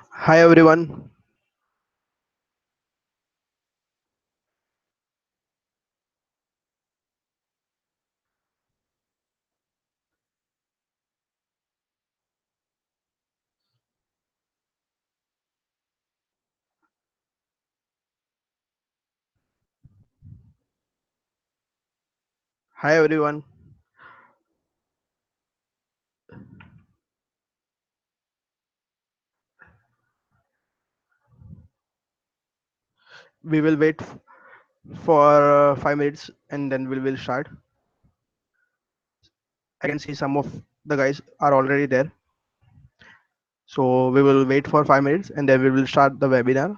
Hi everyone. Hi everyone. We will wait for 5 minutes and then we will start. I can see some of the guys are already there. So we will wait for 5 minutes and then we will start the webinar.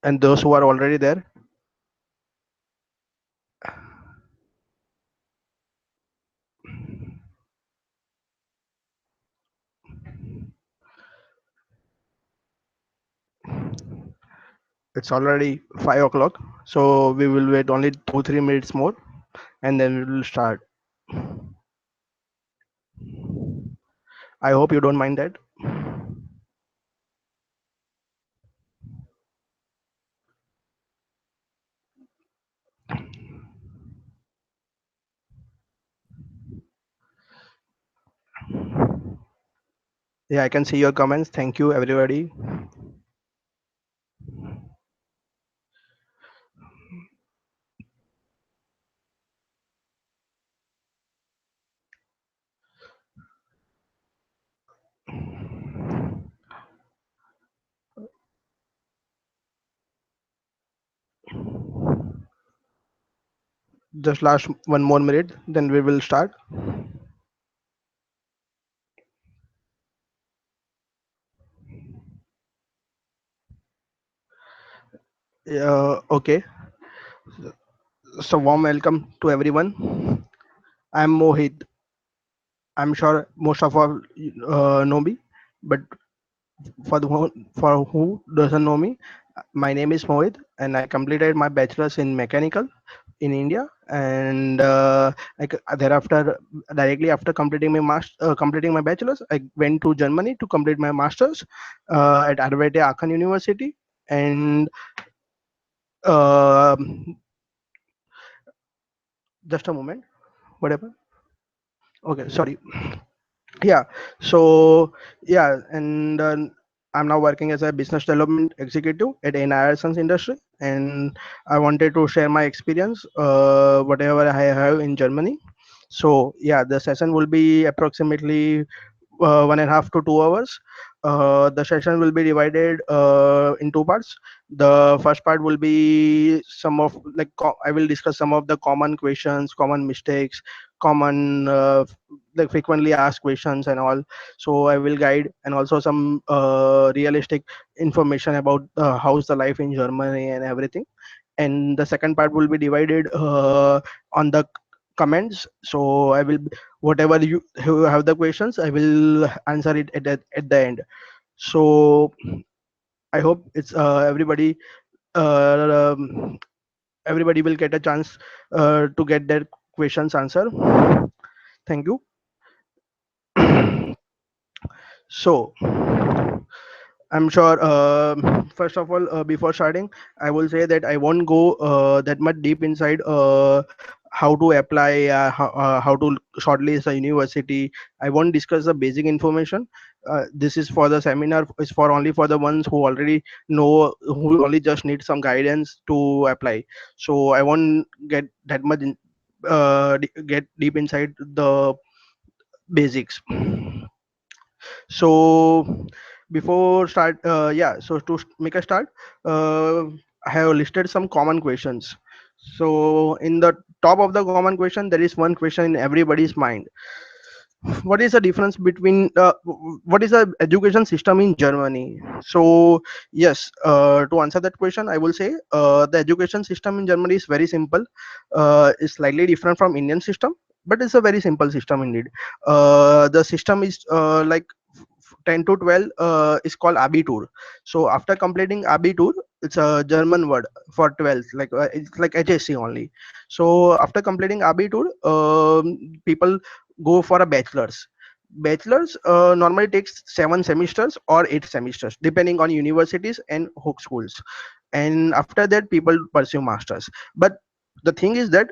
And those who are already there, it's already 5 o'clock. So we will wait only 2-3 minutes more and then we will start. I hope you don't mind that. Yeah, I can see your comments. Thank you everybody. Just last one more minute, then we will start. Okay. So warm welcome to everyone. I'm Mohit. I'm sure most of all know me, but for who doesn't know me, my name is Mohit, and I completed my bachelor's in mechanical in India, and thereafter, directly after completing my bachelor's, I went to Germany to complete my master's at RWTH Aachen University, and uh, just a moment, whatever. Okay, sorry. Yeah, so yeah, and I'm now working as a business development executive at Sons industry, and I wanted to share my experience, whatever I have in Germany. So yeah, the session will be approximately 1.5 to 2 hours. The session will be divided in two parts. The first part will be some of I will discuss some of the common questions, common mistakes, common like frequently asked questions and all. So I will guide, and also some realistic information about how's the life in Germany and everything. And the second part will be divided on the comments. So I will, whatever you who have the questions, I will answer it at the end. So I hope it's everybody will get a chance to get their questions answered. Thank you. So I'm sure. First of all, before starting, I will say that I won't go that much deep inside how to apply, how to shortlist a university. I won't discuss the basic information. This is for the seminar. Is for only for the ones who already know, who only just need some guidance to apply. So I won't get that much get deep inside the basics. So before start, yeah, so to make a start, I have listed some common questions. So in the top of the common question, there is one question in everybody's mind. What is the difference between what is the education system in Germany? So yes, to answer that question, I will say the education system in Germany is very simple. It's slightly different from Indian system, but it's a very simple system indeed. The system is 10 to 12 is called Abitur. So after completing Abitur, it's a German word for 12, it's like HSC only. So after completing Abitur, people go for a bachelor's. bachelor's normally takes 7 semesters or 8 semesters depending on universities and hook schools, and after that people pursue masters. But the thing is that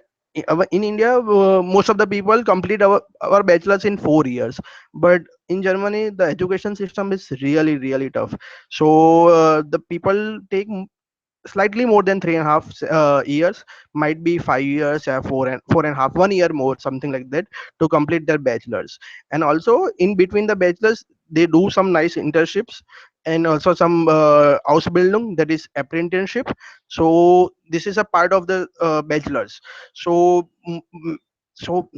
in India, most of the people complete our bachelor's in 4 years, but in Germany the education system is really tough. So the people take slightly more than 3.5 years, might be 5 years, 4.5, 1 year more, something like that, to complete their bachelors. And also in between the bachelors they do some nice internships, and also some ausbildung, that is apprenticeship. So this is a part of the bachelors. So so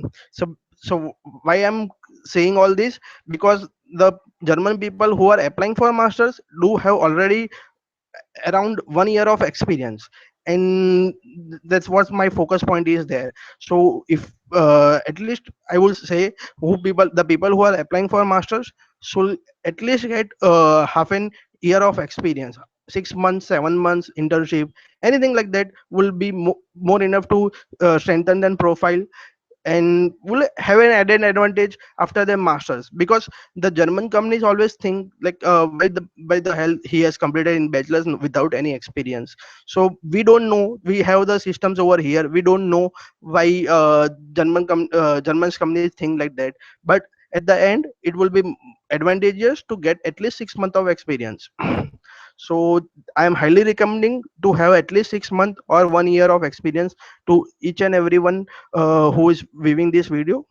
so why I'm saying all this, because the German people who are applying for masters do have already around 1 year of experience, and that's what my focus point is there. So if at least I would say, the people who are applying for masters should at least get half an year of experience, 6 months, 7 months internship, anything like that will be more enough to strengthen their profile, and will have an added advantage after their masters. Because the German companies always think like, by the hell he has completed in bachelor's without any experience. So we don't know, we have the systems over here, we don't know why German's companies think like that. But at the end it will be advantageous to get at least 6 months of experience. So I am highly recommending to have at least 6 months or 1 year of experience to each and everyone who is viewing this video.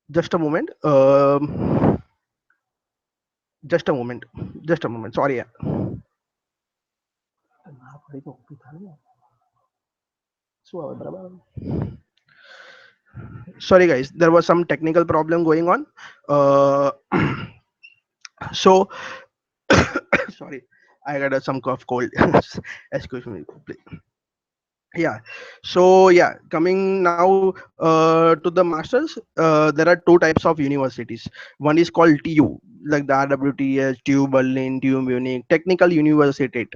Just a moment. Just a moment. Just a moment. Sorry. Sorry, guys. There was some technical problem going on. Uh, so, sorry. I got some cough cold. Excuse me. Yeah. So yeah, coming now to the masters, there are two types of universities. One is called TU, like the RWTH, TU Berlin, TU Munich, Technical University.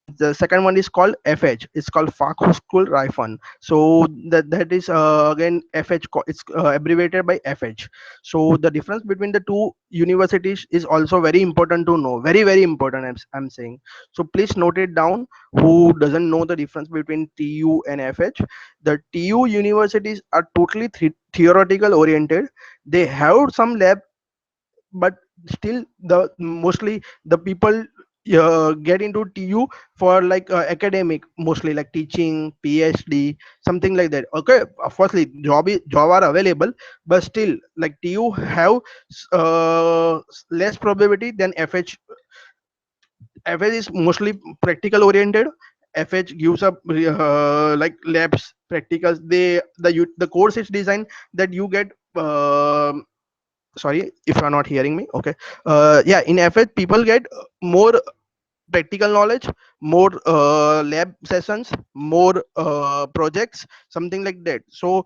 And the second one is called FH. It's called Fachhochschule. So that is again FH. It's abbreviated by FH. So the difference between the two universities is also very important to know. Very important. I'm saying. So please note it down. Who doesn't know the difference between TU and FH? The TU universities are totally theoretical oriented. They have some lab, but still the mostly the people get into TU for like academic, mostly like teaching, PhD, something like that. Okay, firstly job are available, but still like TU have less probability than FH. FH is mostly practical oriented. FH gives up like labs, practicals. The course is designed that you get. Sorry if you are not hearing me. Okay. Yeah, in FH people get more practical knowledge, more lab sessions, more projects, something like that. So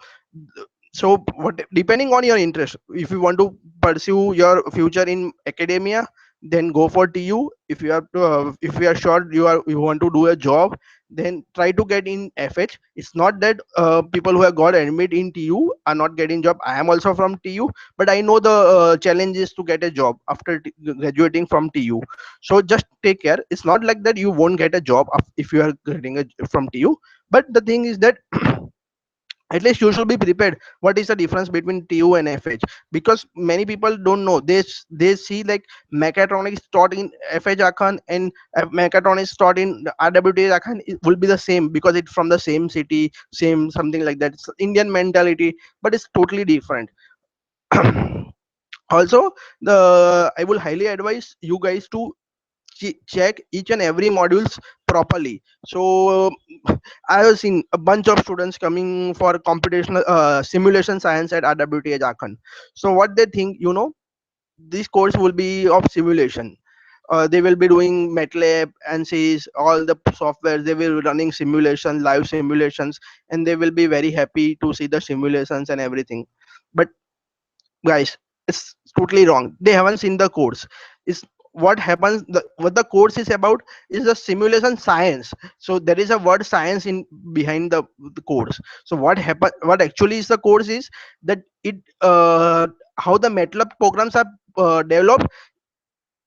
what, depending on your interest, if you want to pursue your future in academia, then go for TU. If you are if you are sure you want to do a job, then try to get in FH. It's not that people who have got admit in TU are not getting job. I am also from TU, but I know the challenges to get a job after graduating from TU. So just take care. It's not like that you won't get a job if you are getting a from TU. But the thing is that at least you should be prepared what is the difference between TU and FH. Because many people don't know. They see like mechatronics taught in FH Aachen and mechatronics taught in RWTH Aachen, it will be the same because it's from the same city, same something like that. It's Indian mentality, but it's totally different. Also, the I will highly advise you guys to check each and every modules properly. So I have seen a bunch of students coming for computational simulation science at RWTH Aachen. So what they think, this course will be of simulation. They will be doing MATLAB, ANSYS, all the software. They will be running simulation, live simulations, and they will be very happy to see the simulations and everything. But guys, it's totally wrong. They haven't seen the course. It's what happens, what the course is about is the simulation science. So there is a word science in behind the course. So what actually is the course is that it how the MATLAB programs are developed.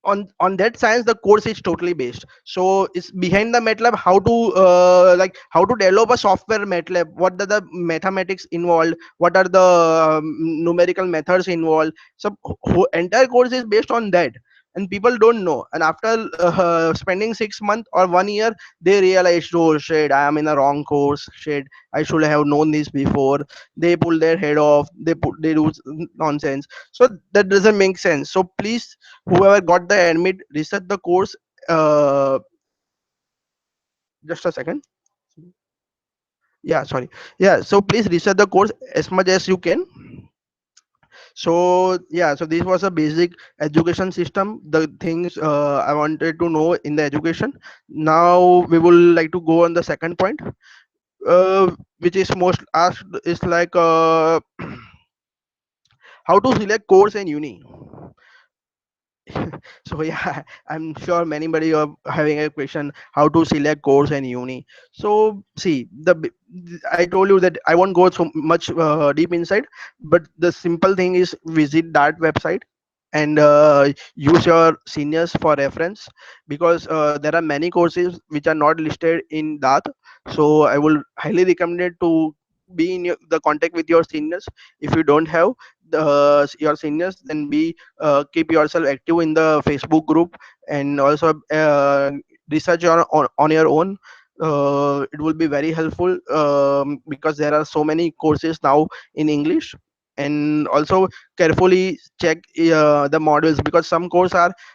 On that science the course is totally based. So it's behind the MATLAB, how to like how to develop a software MATLAB, what are the mathematics involved, what are the numerical methods involved. So entire course is based on that, and people don't know. And after spending 6 months or 1 year, they realize, oh shit, I am in a wrong course, shit, I should have known this before. They pull their head off, they do nonsense. So that doesn't make sense. So please, whoever got the admit, research the course. uh just a second. Yeah, sorry. Yeah, so please research the course as much as you can. So yeah, so this was a basic education system, the things I wanted to know in the education. Now we will like to go on the second point, which is most asked, is like how to select course in uni. So yeah, I'm sure anybody are having a question how to select course and uni. So see, I told you that I won't go so much deep inside, but the simple thing is visit that website and use your seniors for reference, because there are many courses which are not listed in that. So I will highly recommend it to be in the contact with your seniors. If you don't have your seniors, then be keep yourself active in the Facebook group, and also research on your own. It will be very helpful, because there are so many courses now in English. And also carefully check the modules, because some courses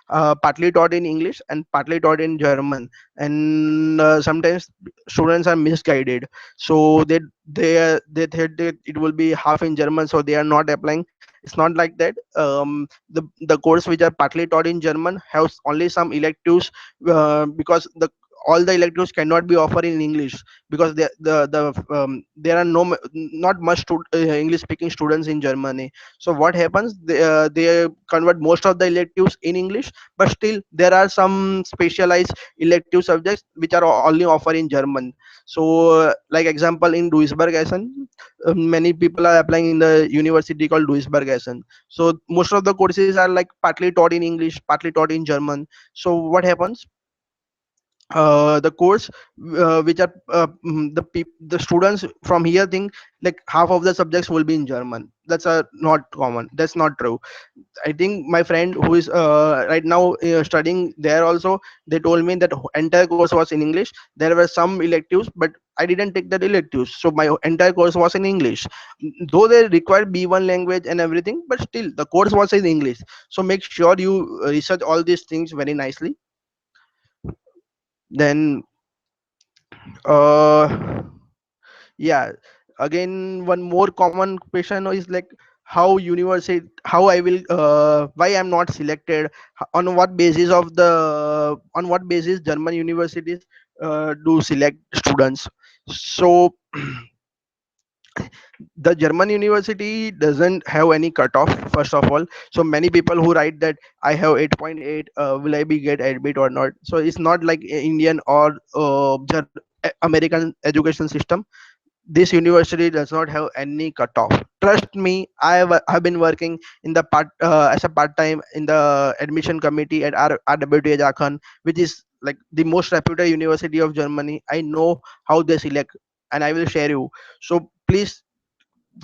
are partly taught in English and partly taught in German. And sometimes students are misguided, so they think that it will be half in German, so they are not applying. It's not like that. The course which are partly taught in German has only some electives, because all the electives cannot be offered in English, because there are not much English speaking students in Germany. So what happens, they convert most of the electives in English, but still there are some specialized elective subjects which are only offered in German. So like example, in Duisburg Essen, many people are applying in the university called Duisburg Essen. So most of the courses are like partly taught in English, partly taught in German. So what happens, the course which are the students from here think like half of the subjects will be in German. That's not common, that's not true. I think my friend who is right now studying there also, they told me that entire course was in English. There were some electives, but I didn't take that electives, so my entire course was in English. Though they required B1 language and everything, but still the course was in English. So make sure you research all these things very nicely. Then uh yeah, again, one more common question is like how university, how I will why I'm not selected, on what basis of the, on what basis German universities do select students. So the German university doesn't have any cutoff, first of all. So many people who write that I have 8.8, will I be get admit or not. So it's not like Indian or American education system. This university does not have any cutoff. Trust me, have been working in the part as a part time in the admission committee at RWTH Aachen, which is like the most reputed university of Germany. I know how they select, and I will share you. So please,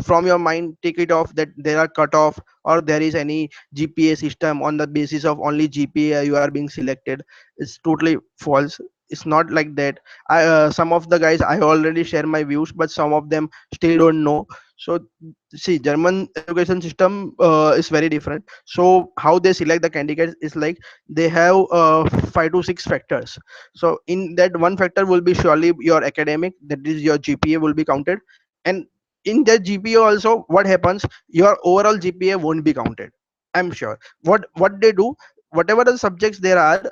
from your mind, take it off that there are cutoff or there is any GPA system on the basis of only GPA you are being selected. It's totally false. It's not like that. Some of the guys I already share my views, but some of them still don't know. So see, German education system is very different. So how they select the candidates is like they have 5 to 6 factors. So in that, one factor will be surely your academic, that is your GPA will be counted. And in that GPA also, what happens, your overall GPA won't be counted. I'm sure what they do, whatever the subjects there are,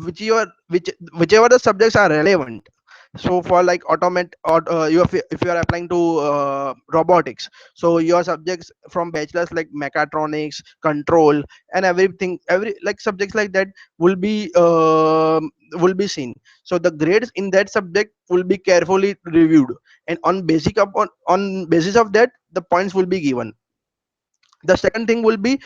whichever the subjects are relevant, So for like automate or if you are applying to robotics, so your subjects from bachelors like mechatronics, control, and everything, every like subjects like that will be seen. So the grades in that subject will be carefully reviewed, and on on basis of that the points will be given. The second thing will be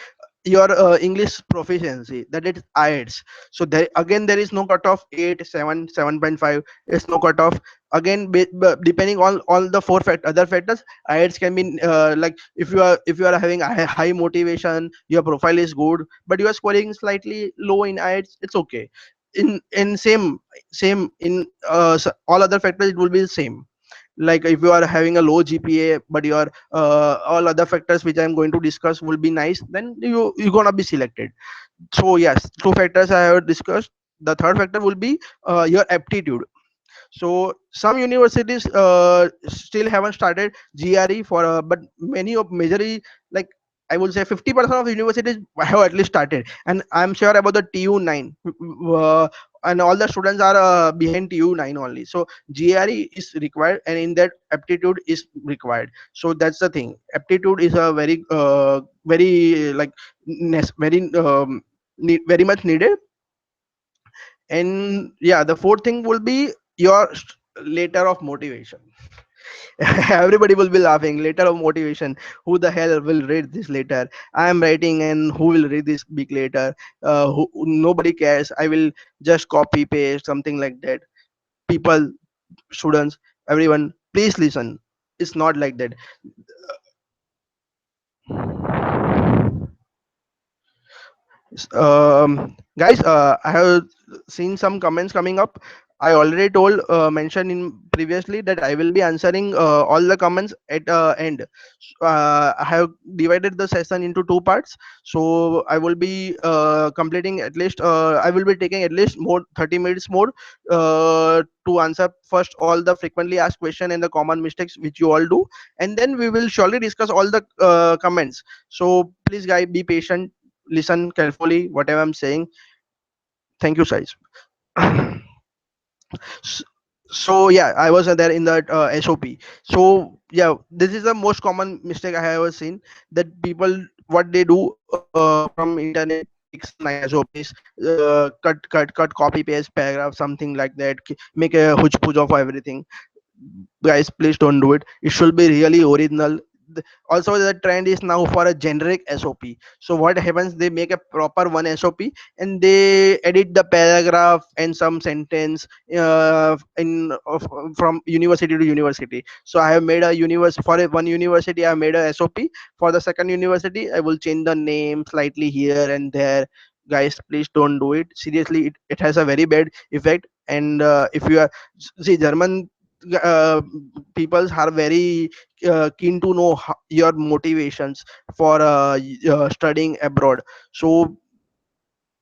your English proficiency, that is IELTS. So there again there is no cutoff 8, 7, 7.5. It's no cutoff. Again, depending on all the other factors, IELTS can be like if you are having a high motivation, your profile is good, but you are scoring slightly low in IELTS, it's okay. In same in all other factors it will be the same. Like if you are having a low GPA, but your all other factors which I'm going to discuss will be nice, then you're gonna be selected. So yes, two factors I have discussed. The third factor will be your aptitude. So some universities still haven't started GRE for but many of majorly, like I would say 50% of universities have at least started, and I'm sure about the TU9, and all the students are behind TU9 only. So GRE is required, and in that aptitude is required. So that's the thing. Aptitude is a very very like very very much needed. And yeah, the fourth thing will be your letter of motivation. Everybody will be laughing. Letter of motivation, who the hell will read this letter I am writing, and who will read this big letter? Nobody cares. I will just copy paste something like that. People, students, everyone, please listen. It's not like that. Guys, I have seen some comments coming up. I already told mentioned in previously that I will be answering all the comments at end. I have divided the session into two parts, so I will be completing at least I will be taking at least more 30 minutes more to answer first all the frequently asked question and the common mistakes which you all do, and then we will surely discuss all the comments. So please guys, be patient, listen carefully whatever I'm saying. Thank you guys. S- so yeah, I was there in that SOP. So yeah, this is the most common mistake I have ever seen, that people what they do from internet, take some nice SOPs, cut copy paste paragraph something like that, make a huge puj of everything. Guys, please don't do it. It should be really original. Also the trend is now for a generic SOP. So what happens, they make a proper one SOP, and they edit the paragraph and some sentence from university to university. So I have made a universe for one university, I made a SOP. For the second university, I will change the name slightly here and there. Guys, please don't do it. Seriously, it has a very bad effect. And if you are, see, German uh, peoples are very keen to know your motivations for studying abroad. So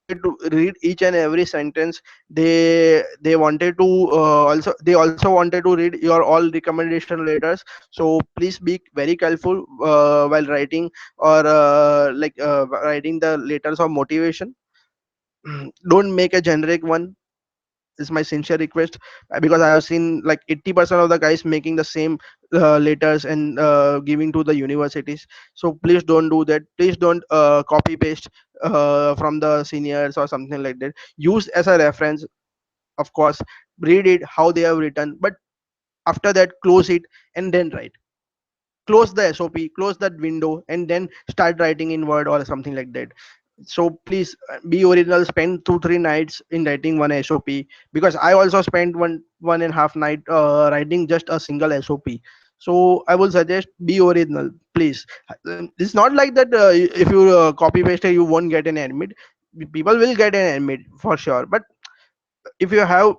they wanted to read each and every sentence. They wanted to they also wanted to read your all recommendation letters. So please be very careful while writing or writing the letters of motivation. Don't make a generic one, is my sincere request. Because I have seen like 80% of the guys making the same letters and giving to the universities. So please don't do that. Please don't copy paste from the seniors or something like that. Use as a reference, of course. Read it how they have written, but after that close it and then write. Close the SOP, close that window, and then start writing in Word or something like that. So please be original. Spend 2 3 nights in writing one SOP, because I also spent one and a half night writing just a single SOP. So I will suggest be original, please. It's not like that if you copy paste it, you won't get an admit. People will get an admit for sure, but if you have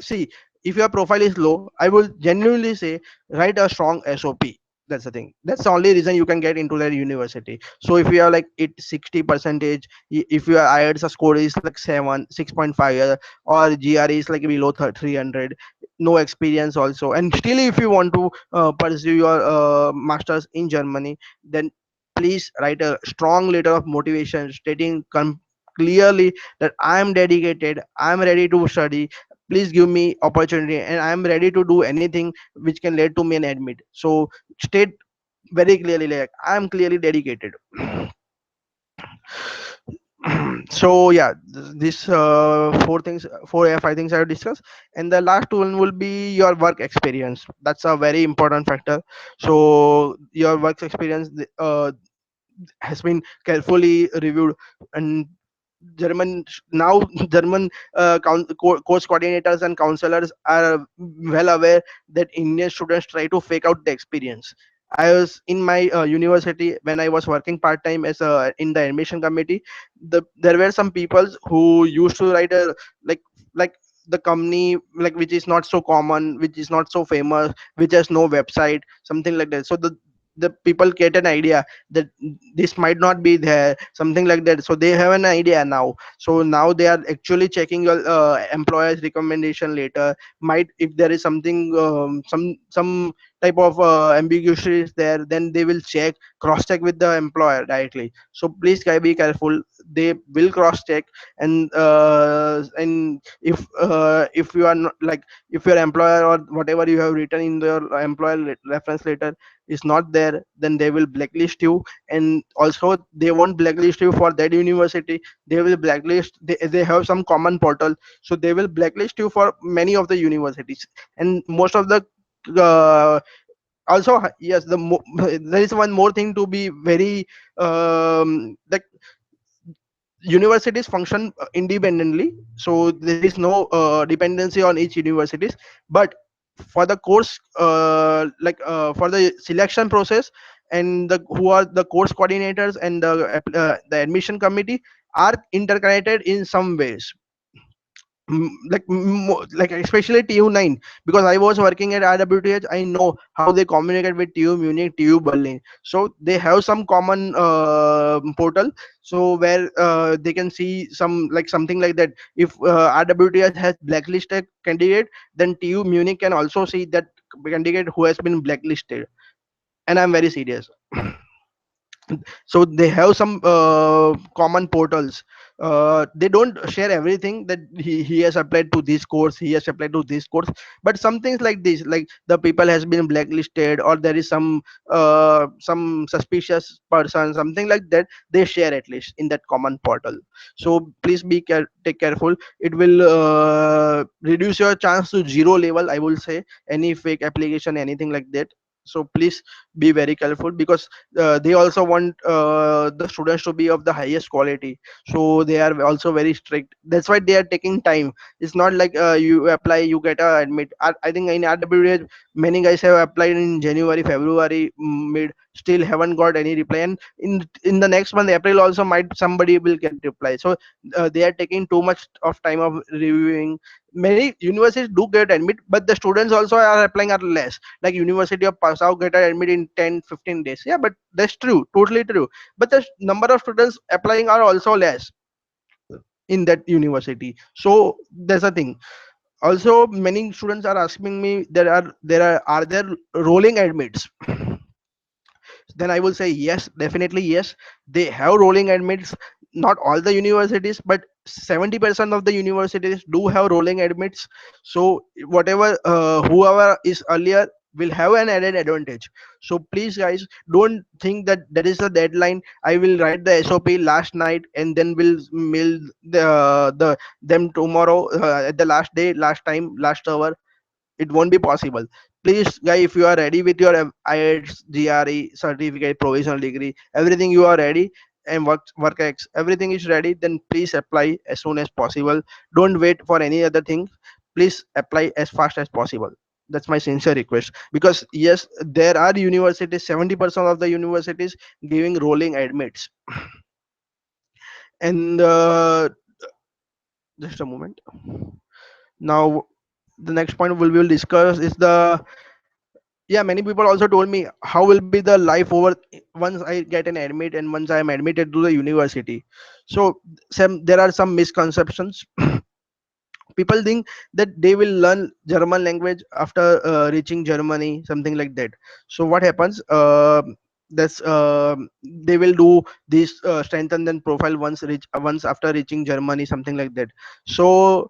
see, if your profile is low, I will genuinely say write a strong SOP. That's the thing. That's the only reason you can get into that university. So if you are like 60 percentage, if your IELTS score is like 6.5, or GRE is like below 300, no experience also, and still if you want to pursue your masters in Germany, then please write a strong letter of motivation stating clearly that I am dedicated, I am ready to study. please give me opportunity, and I am ready to do anything which can lead to me an admit. So state very clearly, like I am clearly dedicated. So yeah, this four things, four or five things I have discussed, and the last one will be your work experience. That's a very important factor. So your work experience has been carefully reviewed, and German now German course coordinators and counselors are well aware that Indian students try to fake out the experience. I was in my university when I was working part time as a in the admission committee. There were some people who used to write a like like the company like which is not so common, which is not so famous, which has no website, something like that. So the people get an idea that this might not be there, something like that. So they have an idea now. So now they are actually checking your employer's recommendation later. Might if there is something some type of ambiguity is there, then they will cross check with the employer directly. So please be careful. They will cross check, and if you are not like, if your employer or whatever you have written in your employer reference letter is not there, then they will blacklist you. And also they won't blacklist you for that university, they will blacklist, they have some common portal, so they will blacklist you for many of the universities. And most of the uh, also yes, there is one more thing to be very like universities function independently, so there is no dependency on each universities. But for the course for the selection process, and who are the course coordinators and the admission committee are interconnected in some ways. Like especially TU9, because I was working at RWTH, I know how they communicate with TU Munich, TU Berlin. So they have some common portal, so where they can see some like something like that. If RWTH has blacklisted candidate, then TU Munich can also see that candidate who has been blacklisted. And I'm very serious. So they have some common portals. They don't share everything that he has applied to this course, he has applied to this course, but some things like this, like the people has been blacklisted, or there is some suspicious person, something like that, they share at least in that common portal. So please take careful. It will reduce your chance to zero level, I will say, any fake application, anything like that. So please be very careful, because they also want the students to be of the highest quality. So they are also very strict, that's why they are taking time. It's not like you apply, you get a admit. I think in RWH many guys have applied in January, February, mid, still haven't got any reply. And in the next month, April, also might somebody will get reply. So they are taking too much of time of reviewing. Many universities do get admit, but the students also are applying are less. Like University of Passau get admit in 10-15 days. Yeah, but that's true, totally true. But the number of students applying are also less in that university. So there's a thing. Also many students are asking me, are there rolling admits? Then I will say yes, definitely yes. They have rolling admits. Not all the universities, but 70% of the universities do have rolling admits. So whatever whoever is earlier will have an added advantage. So please guys, don't think that there is a deadline. I will write the SOP last night and then will mail the them tomorrow at the last day, last time, last hour. It won't be possible. Please guy, if you are ready with your IELTS, GRE certificate, provisional degree, everything you are ready, and work everything is ready, then please apply as soon as possible. Don't wait for any other thing. Please apply as fast as possible. That's my sincere request, because yes, there are universities, 70% of the universities giving rolling admits. And just a moment. Now the next point we will discuss is the, yeah, many people also told me how will be the life over once I get an admit and once I am admitted to the university. So there are some misconceptions. People think that they will learn German language after reaching Germany, something like that. So what happens, that's they will do this strengthen then profile once after reaching Germany, something like that. So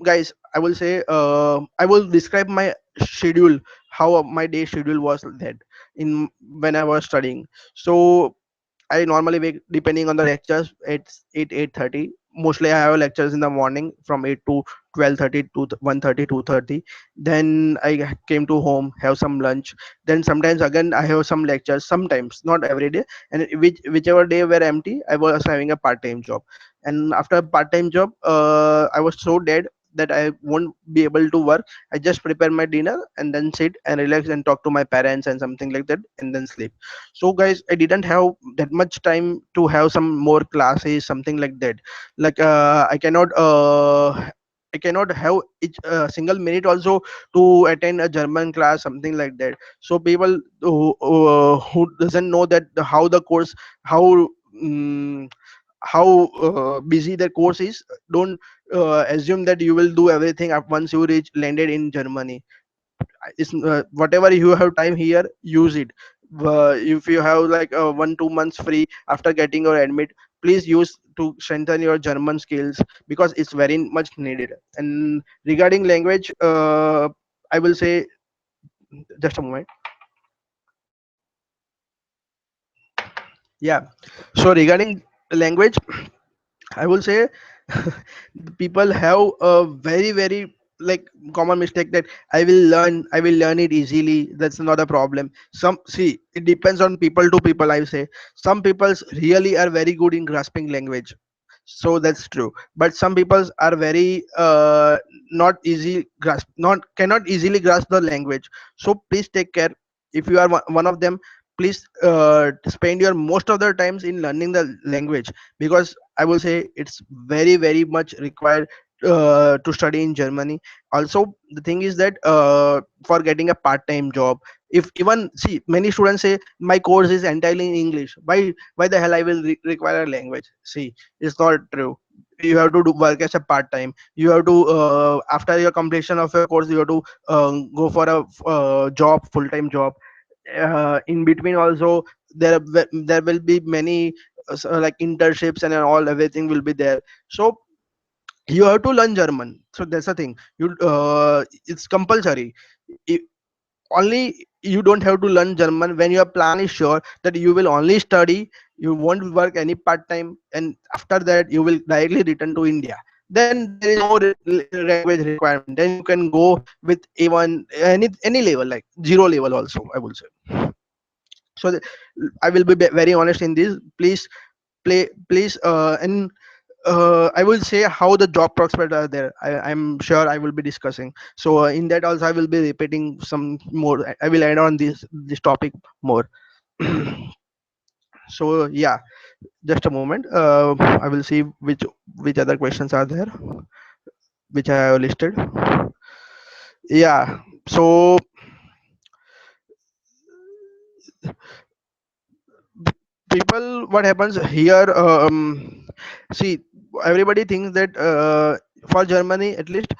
guys, I will say, I will describe my schedule, how my day schedule was that in when I was studying. So I normally wake, depending on the lectures, it's 8:30. Mostly I have lectures in the morning from 8 to 12:30 to 1:30, 2:30. Then I came to home, have some lunch. Then sometimes again I have some lectures. Sometimes, not every day. And whichever day were empty, I was having a part-time job. And after a part-time job, I was so dead that I won't be able to work. I just prepare my dinner and then sit and relax and talk to my parents and something like that, and then sleep. So guys, I didn't have that much time to have some more classes, something like that. Like I cannot have each single minute also to attend a German class, something like that. So people who doesn't know that how the course, how um, how busy the course is, don't assume that you will do everything at once you reach landed in Germany. It's whatever you have time here, use it. If you have like 1 2 months free after getting your admit, please use to strengthen your German skills, because it's very much needed. And regarding language, I will say, just a moment. Yeah, so regarding language, I will say people have a very like common mistake that I will learn it easily. That's not a problem. Some, see, it depends on people to people. I say some people really are very good in grasping language, so that's true. But some people are very not easy grasp, not cannot easily grasp the language. So please take care. If you are one of them, please spend your most of the times in learning the language, because I will say it's very much required to study in Germany. Also, the thing is that for getting a part-time job, if even, see, many students say my course is entirely in English. Why the hell I will require a language? See, it's not true. You have to do work as a part-time. You have to after your completion of your course, you have to go for a job, full-time job. In between also, there will be many like internships and all, everything will be there. So you have to learn German. So that's the thing, you it's compulsory. I- Only you don't have to learn German when your plan is sure that you will only study, you won't work any part time, and after that you will directly return to India. Then there is no language requirement. Then you can go with A1, any level, like zero level also, I will say. So I will be very honest in this. Please please and I will say how the job prospects are there. I'm sure I will be discussing. So in that also I will be repeating some more. I will add on this topic more. So yeah, just a moment. I will see which other questions are there, which I have listed. Yeah. So people, what happens here, see, everybody thinks that for Germany at least,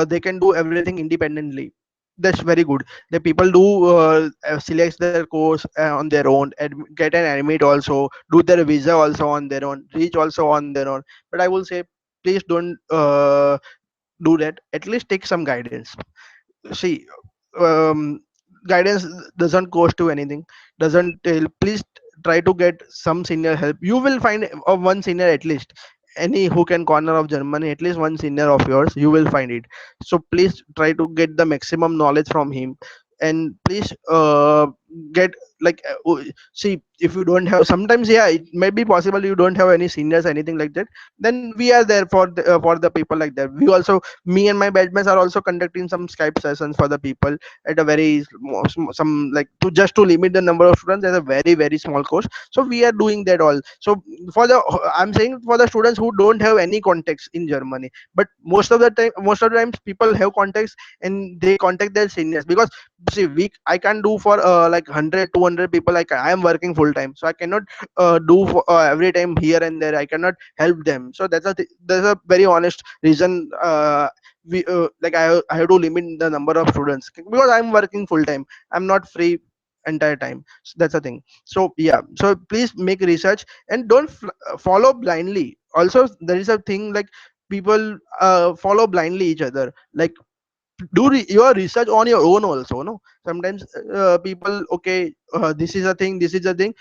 they can do everything independently. That's very good. The people do select their course on their own, get an admit also, do their visa also on their own, reach also on their own. But I will say, please don't do that. At least take some guidance. See, um, guidance doesn't cost you anything, doesn't tell. Please try to get some senior help. You will find one senior at least, any who can corner of Germany, at least one senior of yours, you will find it. So please try to get the maximum knowledge from him. And please get like see, if you don't have, sometimes, yeah, it may be possible you don't have any seniors, anything like that. Then we are there for the people like that. We also, me and my batchmates are also conducting some Skype sessions for the people at a very some, like, to just to limit the number of students at a very small cost. So we are doing that all. So for the, I'm saying, for the students who don't have any contacts in Germany, but most of the time, most of the times people have contacts and they contact their seniors. Because see, I can do for like 100 200 people. Like I am working full time, so I cannot do for, every time here and there I cannot help them. So that's a very honest reason. We like I have to limit the number of students because I'm working full time. I'm not free entire time. So that's the thing. So yeah, so please make research and don't follow blindly. Also, there is a thing like people follow blindly each other. Like, your research on your own also, no? Sometimes people, okay, this is a thing, this is a thing,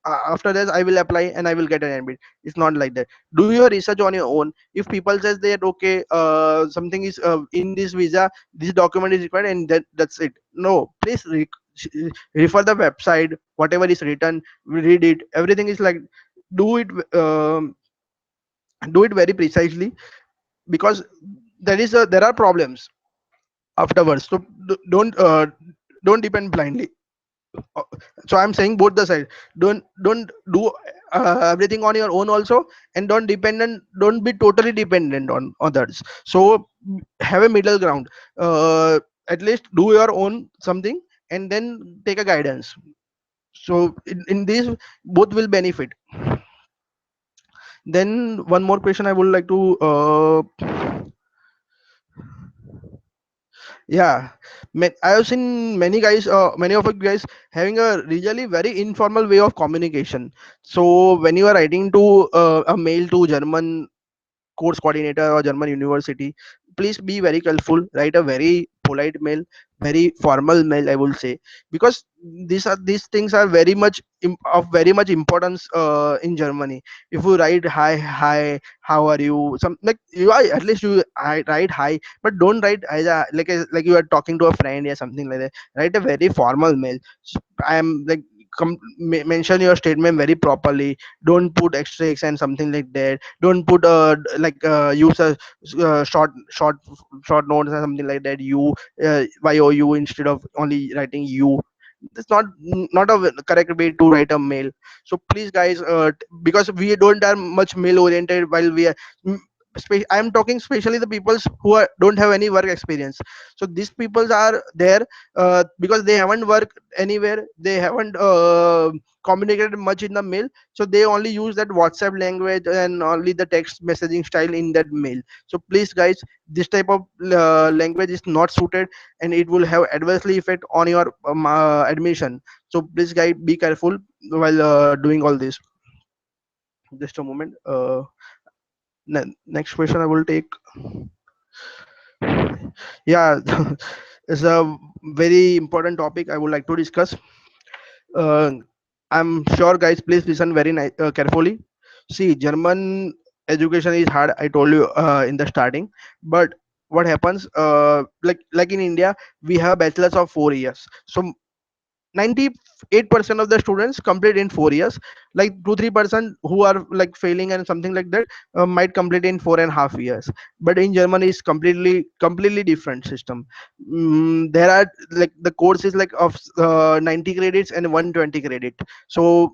after this I will apply and I will get an admit. It's not like that. Do your research on your own. If people says that, okay, something is in this visa, this document is required, and that's it. No, please refer the website, whatever is written, read it, everything is like, do it, do it very precisely, because there are problems afterwards. So don't depend blindly. Uh, so I'm saying both the side. Don't do everything on your own also, and don't be totally dependent on others. So have a middle ground. At least do your own something, and then take a guidance. So in this, both will benefit. Then one more question I would like to yeah, I have seen many guys, many of you guys having a really very informal way of communication. So when you are writing to a mail to German course coordinator or German university, please be very careful. Write a very polite mail, very formal mail, I will say, because these things are very much of very much importance in Germany. If you write hi, how are you? Some like you are, at least you write hi, but don't write as like you are talking to a friend or something like that. Write a very formal mail. I am like, mention your statement very properly. Don't put extracts and something like that. Don't put use a short notes or something like that. You you instead of only writing you. That's not a correct way to write a mail. So please guys, because we don't are much mail oriented while we are I am talking especially the peoples who don't have any work experience. So these peoples are there because they haven't worked anywhere, they haven't communicated much in the mail, so they only use that WhatsApp language and only the text messaging style in that mail. So please guys, this type of language is not suited, and it will have adversely effect on your admission. So please guys, be careful while doing all this. Just a moment. Next question I will take. Yeah, it's a very important topic I would like to discuss. uh, I'm sure guys, please listen very carefully. See, German education is hard, I told you in the starting. But what happens, like in India, we have bachelors of 4 years. So 98% of the students complete in 4 years. Like 2-3% who are like failing and something like that might complete in 4.5 years. But in Germany is completely different system. There are like the course is like of 90 credits and 120 credit. So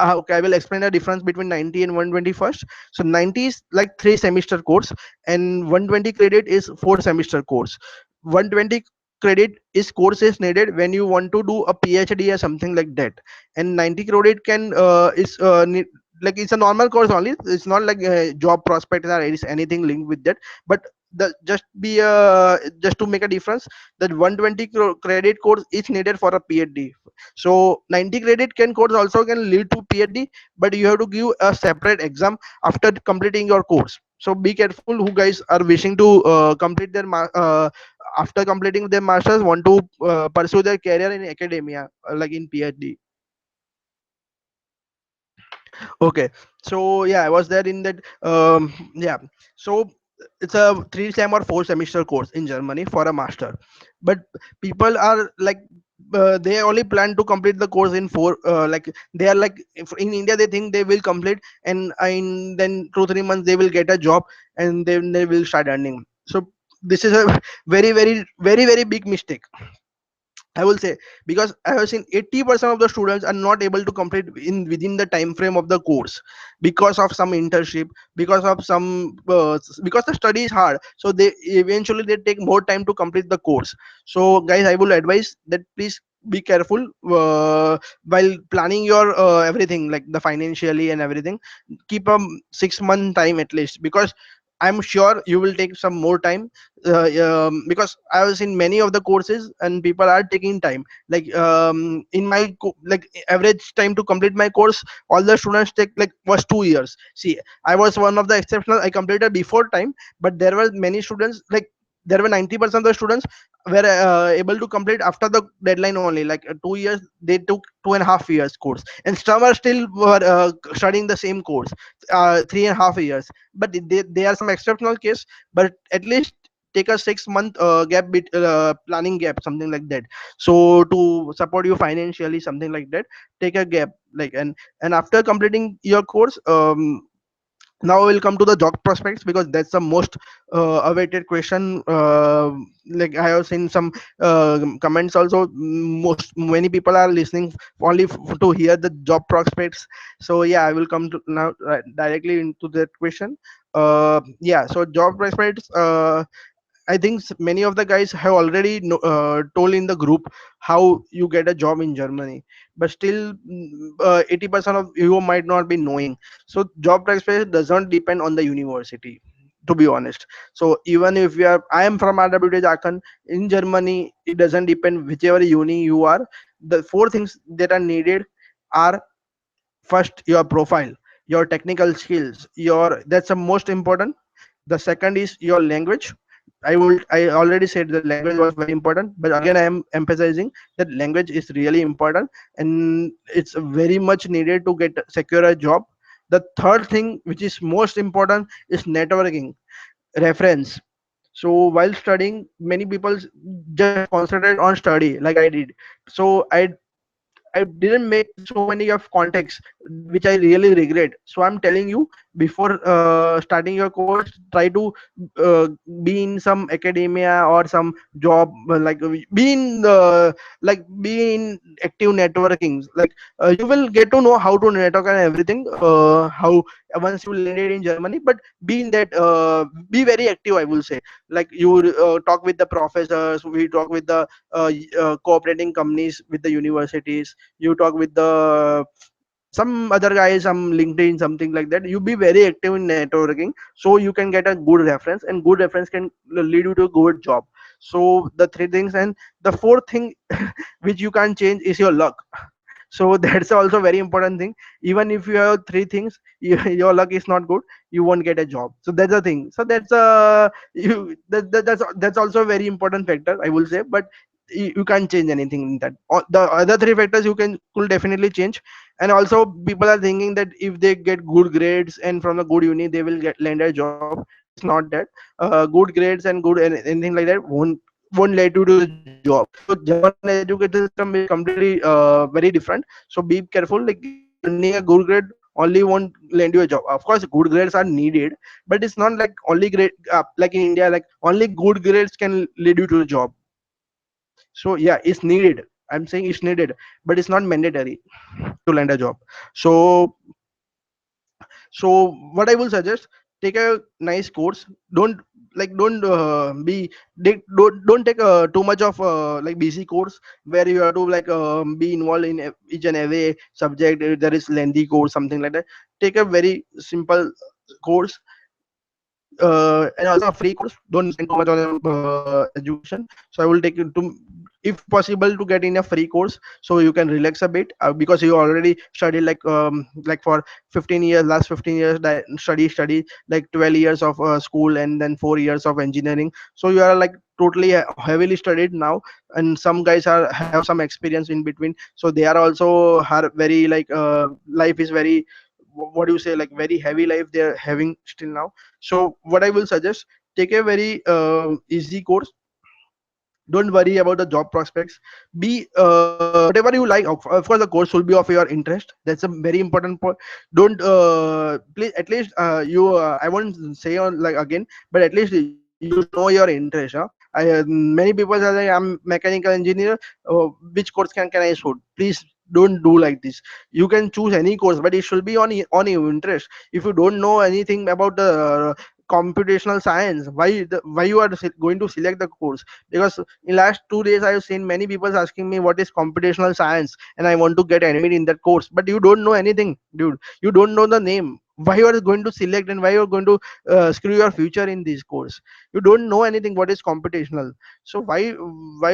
okay, I will explain the difference between 90 and 120 first. So 90 is like 3 semester course, and 120 credit is 4 semester course. 120 credit is course is needed when you want to do a PhD or something like that, and 90 credit can like it's a normal course only. It's not like job prospect or is anything linked with that. But the just to make a difference, that 120 credit course is needed for a PhD. So 90 credit can course also can lead to PhD, but you have to give a separate exam after completing your course. So be careful who guys are wishing to complete their after completing their masters, want to pursue their career in academia, like in PhD. Okay, so yeah, I was there in that. Yeah, so it's a 3 sem or 4 semester course in Germany for a master. But people are like, they only plan to complete the course in four. Like they are like, if in India they think they will complete, and in then 2-3 months they will get a job, and then they will start earning. So this is a very big mistake, I will say, because I have seen 80% of the students are not able to complete in within the time frame of the course, because of some internship, because of some because the study is hard. So they eventually they take more time to complete the course. So guys, I will advise that please be careful while planning your everything, like the financially and everything. Keep a 6 month time at least, because I'm sure you will take some more time, because I was in many of the courses and people are taking time. Like in my like average time to complete my course, all the students take like was 2 years. See, I was one of the exceptional. I completed before time, but there were many students like there were 90% of the students were able to complete after the deadline only, like 2 years. They took 2.5 years course, and some are still were studying the same course 3.5 years. But they are some exceptional case, but at least take a 6 month gap planning gap, something like that, so to support you financially, something like that. Take a gap, like, and after completing your course, now we'll come to the job prospects, because that's the most awaited question. Like I have seen some comments also. Most many people are listening only to hear the job prospects. So yeah, I will come to now directly into that question. Yeah, so job prospects, I think many of the guys have already told in the group how you get a job in Germany, but still 80% of you might not be knowing. So job prospect doesn't depend on the university, to be honest. So even if you are, I am from RWTH Aachen in Germany, it doesn't depend whichever uni you are. The four things that are needed are: first, your profile, your technical skills, your that's the most important. The second is your language. I already said the language was very important, but again I am emphasizing that language is really important, and it's very much needed to get secure a job. The third thing, which is most important, is networking, reference. So while studying, many people just concentrate on study like I did. So I didn't make so many of contacts, which I really regret. So I'm telling you, before starting your course, try to uh, be in some academia or some job, like be in be in active networking. Like you will get to know how to network and everything. How once you landed in Germany, but be in that. Be very active, I will say. Like you talk with the professors, we talk with the cooperating companies with the universities, you talk with the some other guys, some LinkedIn, something like that. You be very active in networking, so you can get a good reference, and good reference can lead you to a good job. So the three things, and the fourth thing which you can't change is your luck. So that's also very important thing. Even if you have three things, your luck is not good, you won't get a job. So that's the thing. So that's that's also a very important factor, I will say. But you can't change anything in that. The other three factors you can could definitely change. And also people are thinking that if they get good grades and from a good uni they will get land a job. It's not that. Good grades and good anything like that won't lead you to the job. So German education system is completely very different. So be careful. Like earning a good grade only won't land you a job. Of course, good grades are needed, but it's not like only grade like in India, like only good grades can lead you to the job. So yeah, it's needed. I'm saying it's needed, but it's not mandatory to land a job. So so what I will suggest, take a nice course. Don't don't take too much of like busy course where you have to like be involved in each and every subject. There is lengthy course, something like that. Take a very simple course, and also a free course. Don't spend too much on education. So I will take you to, if possible, to get in a free course so you can relax a bit, because you already studied like for 15 years, last 15 years that study like 12 years of school and then 4 years of engineering. So you are like totally heavily studied now, and some guys are have some experience in between, so they are also are very like life is very, what do you say, like very heavy life they're having still now. So what I will suggest, take a very easy course. Don't worry about the job prospects. Be whatever you like. Of course the course will be of your interest. That's a very important point. Don't please, at least you I won't say on like again, but at least you should know your interest, huh? Many people are like, I'm mechanical engineer, which course can I shoot? Please don't do like this. You can choose any course, but it should be on your interest. If you don't know anything about the computational science, why you are going to select the course? Because in last 2 days I have seen many people asking me what is computational science, and I want to get admitted in that course, but you don't know anything, dude. You don't know the name. why you are going to select and why you are going to screw your future in this course? You don't know anything what is computational. So why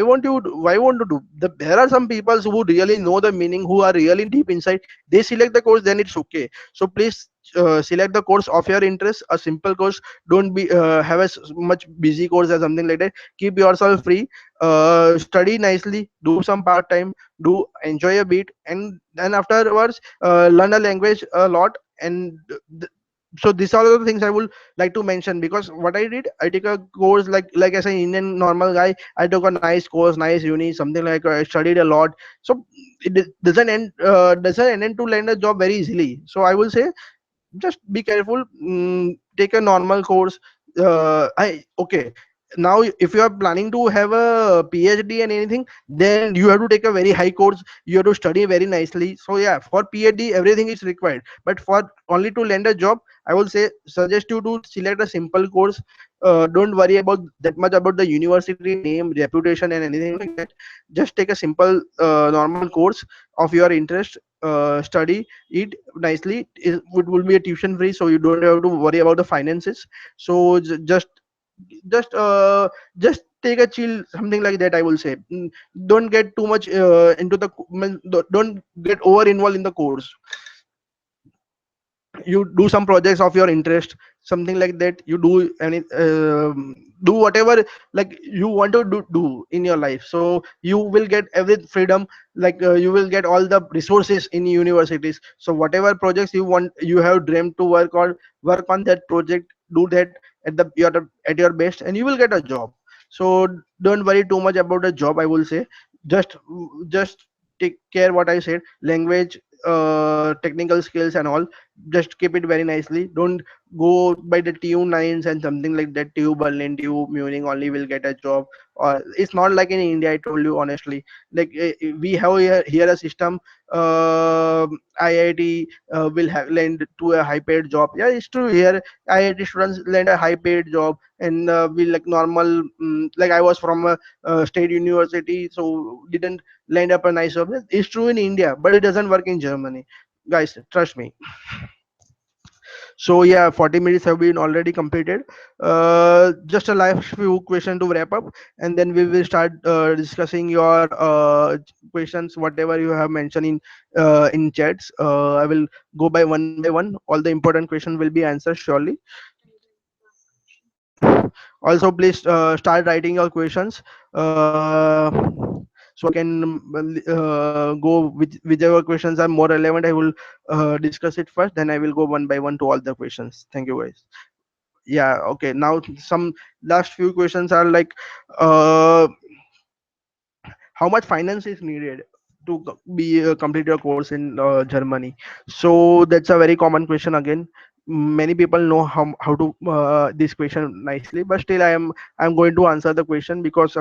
won't you do there are some people who really know the meaning, who are really deep inside, they select the course, then it's okay. So please select the course of your interest, a simple course. Don't be have a much busy course or something like that. Keep yourself free, study nicely, do some part time, do enjoy a bit, and then afterwards learn a language a lot. And so these are the things I would like to mention, because what I did, I take a course like as an Indian normal guy, I took a nice course, nice uni, something like I studied a lot. So doesn't end to land a job very easily. So I will say just be careful. Take a normal course. I okay. Now if you are planning to have a PhD and anything, then you have to take a very high course, you have to study very nicely. So yeah, for PhD everything is required, but for only to land a job, I will say suggest you to select a simple course. Don't worry about that much about the university name, reputation and anything like that. Just take a simple normal course of your interest. Study it nicely. It will be a tuition free, so you don't have to worry about the finances. So just take a chill, something like that, I will say. Don't get too much into the don't get over involved in the course. You do some projects of your interest, something like that. You do any do whatever like you want to do in your life, so you will get every freedom. You will get all the resources in universities. So whatever projects you want, you have dreamed to work on that project, do that at your best, and you will get a job. So don't worry too much about the job, I will say. Just just take care what I said, language, technical skills and all. Just keep it very nicely. Don't go by the tube nines and something like that. Tube Berlin, tube Munich only will get a job. Or it's not like in India, I told you honestly. We have here a system. IIT will have land to a high paid job. Yeah, it's true. Here IIT students land a high paid job, and we like normal. Like I was from a state university, so didn't land up a nice job. It's true in India, but it doesn't work in Germany, guys, trust me. So yeah, 40 minutes have been already completed. Just a last few question to wrap up, and then we will start discussing your questions, whatever you have mentioned in chats. I will go by one. All the important questions will be answered surely. Also, please start writing your questions, so I can go with whichever questions are more relevant. I will discuss it first, then I will go one by one to all the questions. Thank you, guys. Yeah, okay. Now some last few questions are like, uh, how much finance is needed to be complete your course in Germany? So that's a very common question again. Many people know how to this question nicely, but still I'm going to answer the question because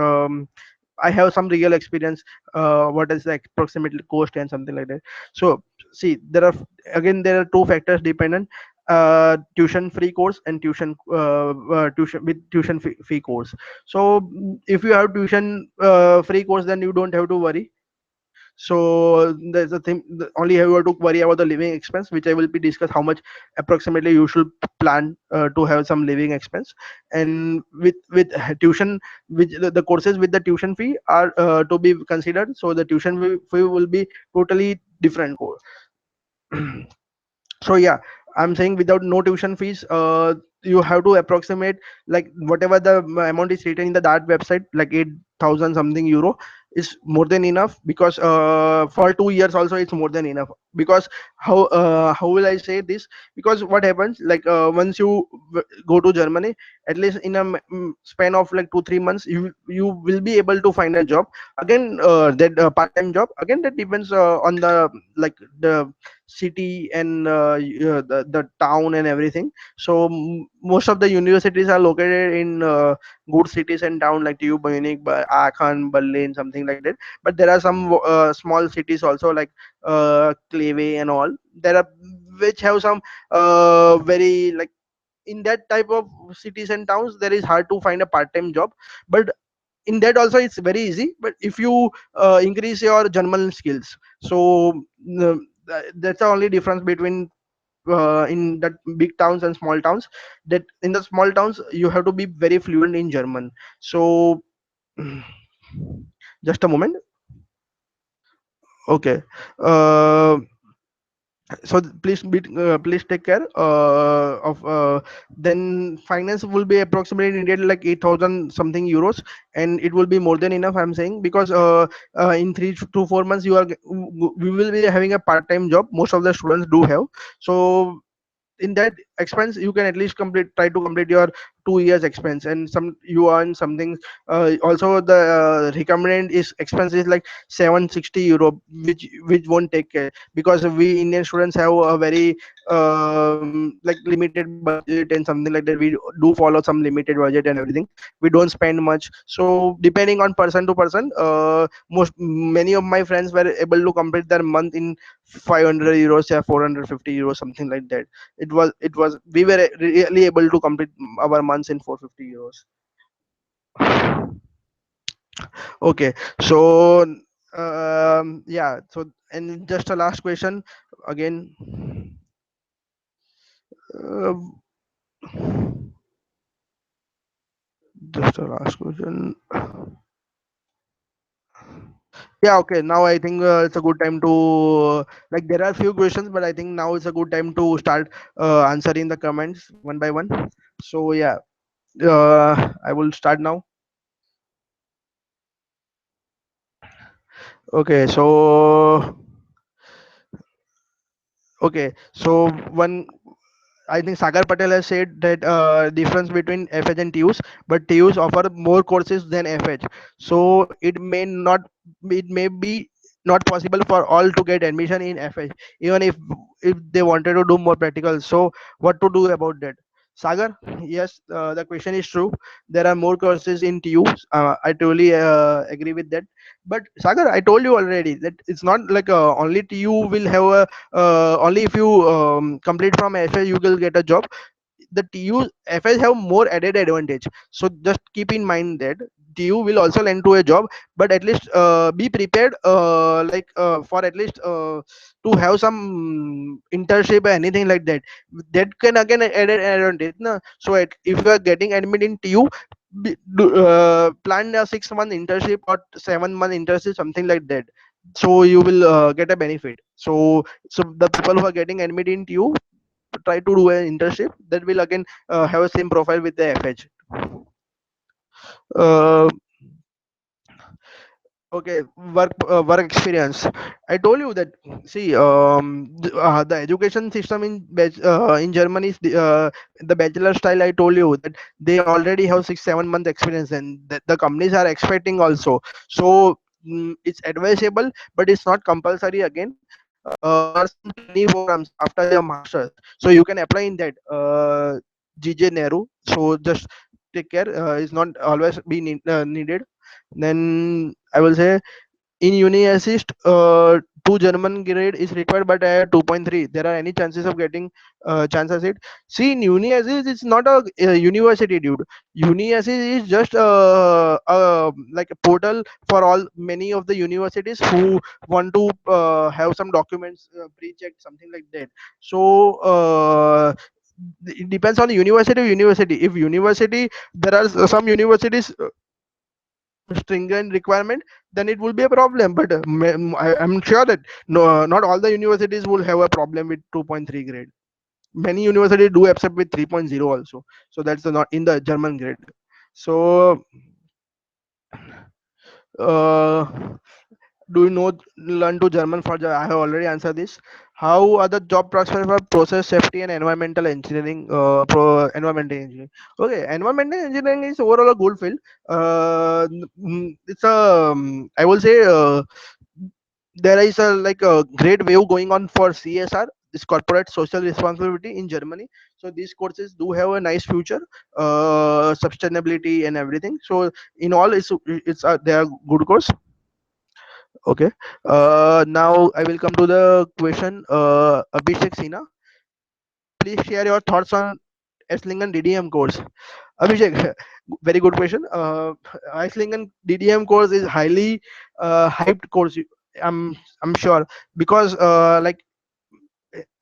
I have some real experience. What is the approximately cost and something like that. So see, there are two factors dependent: tuition free course and tuition fee course. So if you have tuition free course, then you don't have to worry. So there's a thing, only you have to worry about the living expense, which I will be discuss how much approximately you should plan to have some living expense. And with tuition, which the courses with the tuition fee are to be considered. So the tuition fee will be totally different course. So yeah, I'm saying without no tuition fees, you have to approximate like whatever the amount is written in the that website, like 8,000 something euro is more than enough, because for 2 years also it's more than enough. Because how will I say this? Because what happens, once you go to Germany, at least in a span of like 2 3 months, you will be able to find a job again. That part-time job again, that depends on the city and the town and everything. So most of the universities are located in good cities and town like TU Munich, Aachen, Berlin, something like that. But there are some small cities also like Kleve and all. There are which have some very like in that type of cities and towns, there is hard to find a part-time job. But in that also it's very easy, but if you increase your German skills. So that's the only difference between in that big towns and small towns, that in the small towns you have to be very fluent in German. So just a moment. Okay. uh, so please take care of then finance will be approximately needed like 8,000 something euros, and it will be more than enough, I'm saying, because in 3 to 4 months we will be having a part-time job, most of the students do have. So in that expense you can at least try to complete your 2 years expense, and some you earn something. Also the recommended is expense is like 760 euro, which won't take care, because we Indian students have a very like limited budget and something like that. We do follow some limited budget and everything. We don't spend much. So depending on person to person, most many of my friends were able to complete their month in 500 euros or 450 euros, something like that. It was we were really able to complete our months in 450 euros. Okay. So yeah, so and just a last question again. uh, just a last question. Yeah, okay, now I think it's a good time to like there are few questions, but I think now it's a good time to start answering the comments one by one. So yeah, I will start now. Okay, so one, I think Sagar Patel has said that difference between FH and TUs, but TUs offer more courses than FH. So it may be not possible for all to get admission in FH, even if they wanted to do more practical. So what to do about that? Sagar, yes, the question is true. There are more courses in TUs. I totally agree with that. But Sagar, I told you already that it's not like only TU will have a only if you complete from FA you will get a job. The TU FS have more added advantage. So just keep in mind that TU will also lend to a job, but at least be prepared for at least to have some internship or anything like that. That can again added advantage. Na? So if you are getting admit in TU, plan a 6 month internship or 7 month internship, something like that. So you will get a benefit. So the people who are getting admit in TU try to do an internship that will again have a same profile with the FH. Uh, okay, work experience. I told you that. See, the education system in Germany is the bachelor style. I told you that they already have 6 7 month experience, and the companies are expecting also. So it's advisable, but it's not compulsory again. There are some training programs after your masters, so you can apply in that. GJ Nehru. So just take care. It's not always be needed. Then I will say in uni assist, 2 German grade is required, but I have 2.3. There are any chances of getting chances it. See, in uni assist, it's not a university, dude. Uni assist is just like a portal for all many of the universities who want to have some documents pre-checked, something like that. So it depends on the university to university. If university, there are some universities stringent requirement, then it will be a problem. But I'm sure that no, not all the universities will have a problem with 2.3 grade. Many universities do accept with 3.0 also. So that's the not in the German grade. So uh, do you know learn to German for I have already answered this. How are the job prospects for process safety and environmental engineering? Environmental engineering. Okay, environmental engineering is overall a good field. It's a I will say there is a like a great wave going on for CSR, this corporate social responsibility in Germany. So these courses do have a nice future, sustainability and everything. So in all, it's they are good course. Okay. Now I will come to the question. Abhishek Sina, please share your thoughts on Esslingen DDM course. Abhishek, very good question. Esslingen DDM course is highly hyped course. I'm I'm sure, because like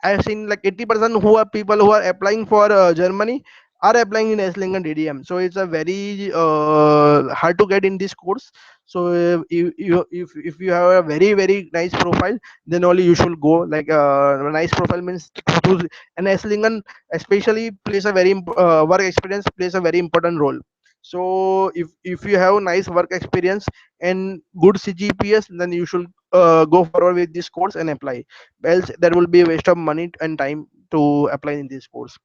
I've seen like 80% who are people who are applying for Germany are applying in Esling and DDM. So it's a very hard to get in this course. So if you have a very nice profile, then only you should go. Like a nice profile means to, and Esslingen especially plays a work experience plays a very important role. So if you have nice work experience and good CGPS, then you should go forward with this course and apply, else there will be a waste of money and time to apply in this course.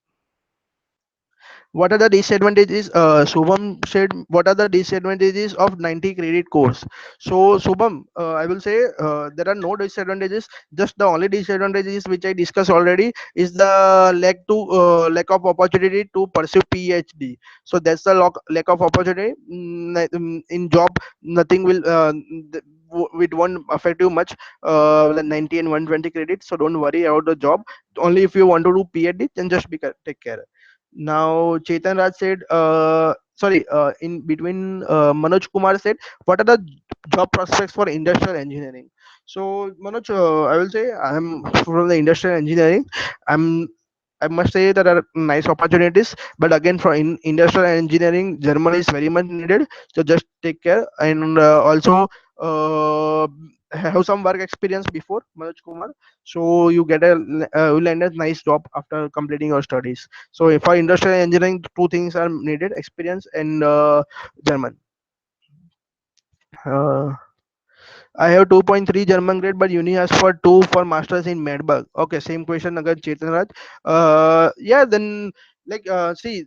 What are the disadvantages? Shubham said, what are the disadvantages of 90 credit course? So Shubham, I will say there are no disadvantages. Just the only disadvantages which I discussed already is the lack of opportunity to pursue PhD. So that's the lack of opportunity. In job, nothing will it won't affect you much. The 90 and 120 credits. So don't worry about the job. Only if you want to do PhD, then just take care. Now Chetan Raj said, in between, Manoj Kumar said, what are the job prospects for industrial engineering? So Manoj, I will say I'm from the industrial engineering. I'm I must say there are nice opportunities, but again, for in industrial engineering, Germany is very much needed. So just take care, and also uh, have some work experience before Manoj Kumar, so you get will land a nice job after completing your studies. So for industrial engineering, two things are needed: experience and German. Uh, I have 2.3 German grade, but uni has for 2 for masters in Medberg. Okay, same question again, Chetan Raj. Yeah, then see,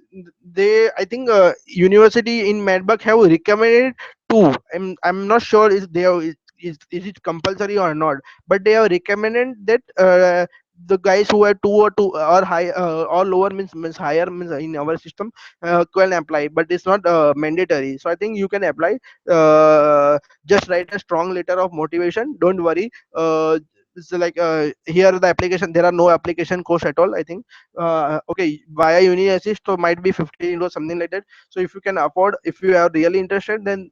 I think university in Medberg have recommended 2. I'm not sure is it compulsory or not, but they have recommended that the guys who are 2 or high or lower means higher means in our system can apply, but it's not mandatory. So I think you can apply. Just write a strong letter of motivation, don't worry. It's like here the application, there are no application cost at all, I think. Okay, via uni assist, so might be 15 or something like that. So if you can afford, if you are really interested, then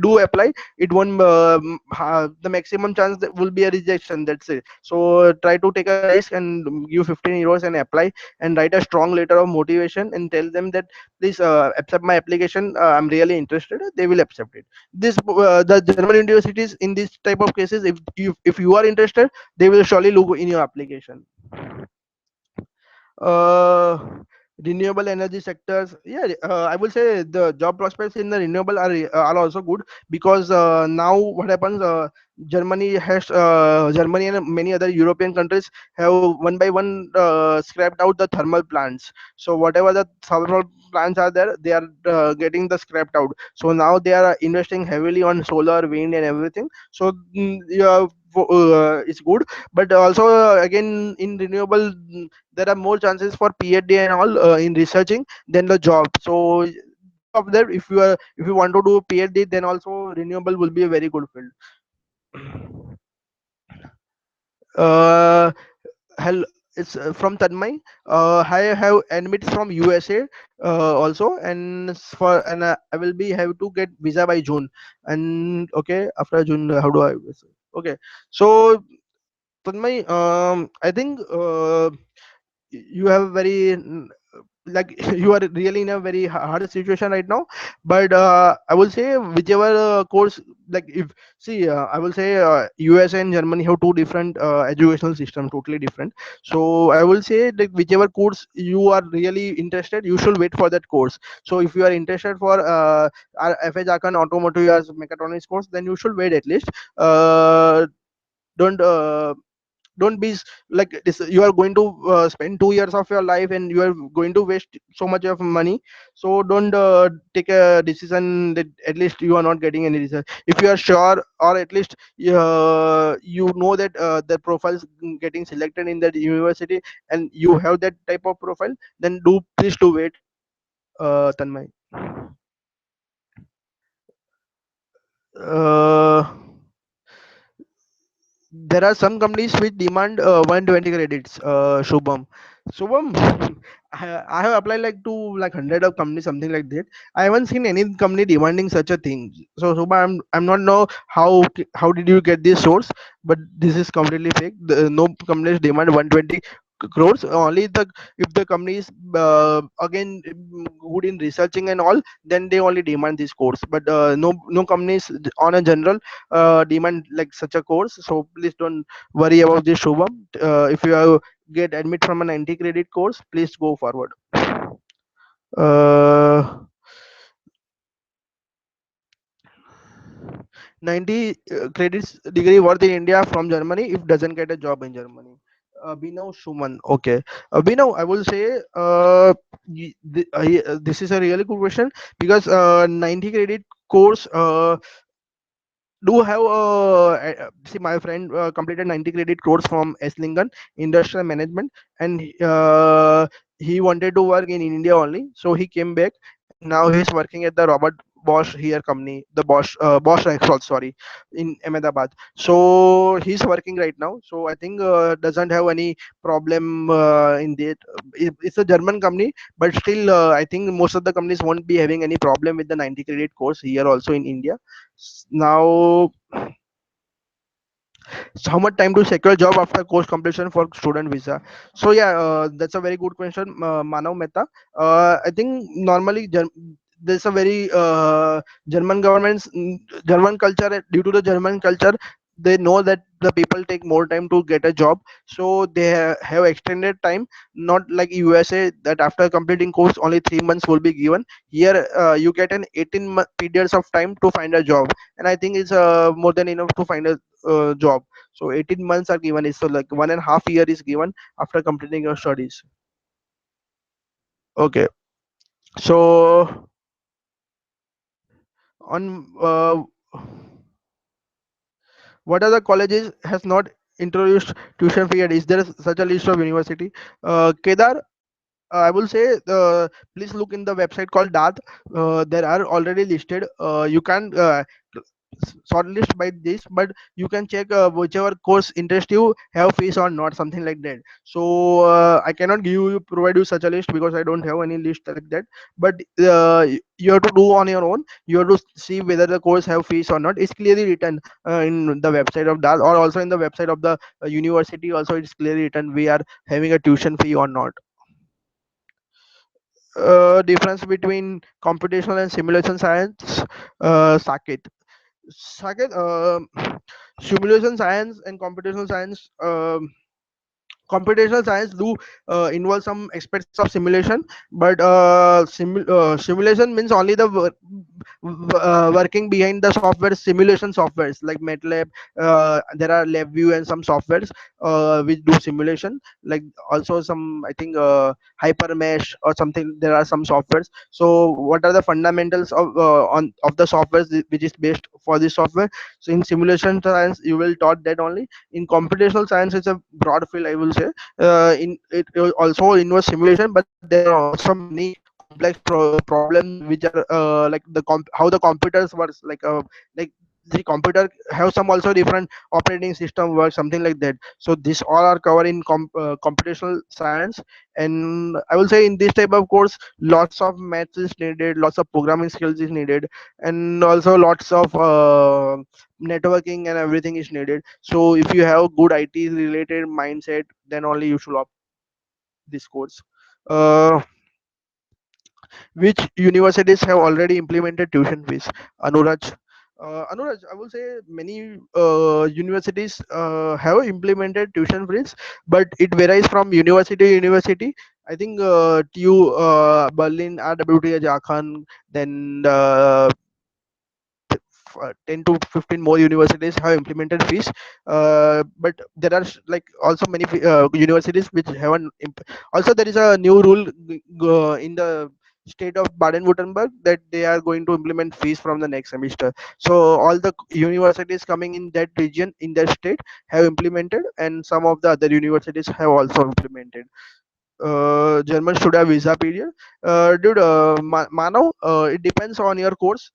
do apply. It won't the maximum chance that will be a rejection, that's it. So try to take a risk and give 15 euros and apply, and write a strong letter of motivation and tell them that please accept my application, I'm really interested. They will accept it. The German universities in this type of cases, if you are interested, they will surely look in your application. uh Renewable energy sectors, yeah, I will say the job prospects in the renewable are also good, because now what happens, Germany and many other European countries have one by one scrapped out the thermal plants. So whatever the thermal plants are there, they are getting the scrapped out. So now they are investing heavily on solar, wind and everything. So yeah, it's good. But also again, in renewable, there are more chances for PhD and all in researching than the job. So both of them, if you want to do PhD, then also renewable will be a very good field. uh Hell, it's from Tanmay. I have admits from USA also, and I will be have to get visa by June. And okay, after June, how do I? Okay, so Tanmay, I think you have very like you are really in a very hard situation right now. But I will say whichever course, like if see, I will say USA and Germany have two different educational system, totally different. So I will say that whichever course you are really interested, you should wait for that course. So if you are interested for F.A.Q Aachen automotive as mechatronics course, then you should wait at least. Uh, don't uh, don't be like this. You are going to spend 2 years of your life, and you are going to waste so much of money. So don't take a decision that at least you are not getting any result. If you are sure, or at least you know that the profile is getting selected in that university, and you have that type of profile, then do please do wait, Tanmay. uh, there are some companies which demand 120 credits, Shubham. I have applied like to like 100 of companies, something like that. I haven't seen any company demanding such a thing. So Shubham, I'm not know how did you get this source. but this is completely fake. No companies demand 120 crores. Only the if the company is again good in researching and all, then they only demand this course. But no companies on a general demand like such a course. So please don't worry about this, Shubham. If you get admit from a 90 credit course, please go forward. uh, 90 credits degree worth in India from Germany if doesn't get a job in Germany. Binav Shuman. Okay. Binav, I will say this is a really good question because 90 credit course do have see my friend completed 90 credit course from Esslingen industrial management, and he wanted to work in India only, so he came back and now he's working at the Robert Bosch here company, the Bosch Rexall, sorry, in Ahmedabad. So he's working right now, so I think doesn't have any problem in that. It's a German company, but still I think most of the companies won't be having any problem with the 90 credit course here also in India. Now, so how much time to secure job after course completion for student visa? So yeah, that's a very good question, Manav Mehta. I think normally there's a very German government's German culture. Due to the German culture, they know that the people take more time to get a job, so they have extended time. Not like USA that after completing course only 3 months will be given. Here you get an 18 periods of time to find a job, and I think it's more than enough to find a job. So 18 months are given, is so like 1.5 year is given after completing your studies. Okay, so on what other colleges has not introduced tuition fee yet? Is there such a list of university? Kedar, I will say please look in the website called DAT. There are already listed. You can shortlist by this, but you can check whichever course interest you have fees or not, something like that. So I cannot provide you such a list because I don't have any list like that. But you have to do on your own. You have to see whether the course have fees or not. It's clearly written in the website of DAT, or also in the website of the university. Also, it's clearly written we are having a tuition fee or not. Difference between computational and simulation science, Saket. Saket, simulation science and computational science. Computational science do involve some aspects of simulation, but simulation means only the working behind the software, simulation softwares like MATLAB. There are LabVIEW and some softwares which do simulation, like also some, I think, hypermesh or something. There are some softwares. So what are the fundamentals of on of the software which is based for this software? So in simulation science you will taught that only. In computational science it's a broad field, I will say. In it also involves simulation, but there are also many complex problems which are like how the computers works, like the computer have some also different operating system work, something like that. So this all are covered in computational science. And I will say in this type of course lots of maths is needed, lots of programming skills is needed, and also lots of networking and everything is needed. So if you have good IT related mindset, then only you should opt this course. uh, which universities have already implemented tuition fees? Anuraj. Anuraj, I will say many universities have implemented tuition fees, but it varies from university to university. I think TU Berlin, RWTH Aachen, then 10 to 15 more universities have implemented fees. But there are also many universities which haven't also there is a new rule in the state of Baden-Württemberg that they are going to implement fees from the next semester. So all the universities coming in that region, in that state, have implemented, and some of the other universities have also implemented. German student visa period. Dude, Manav, it depends on your course.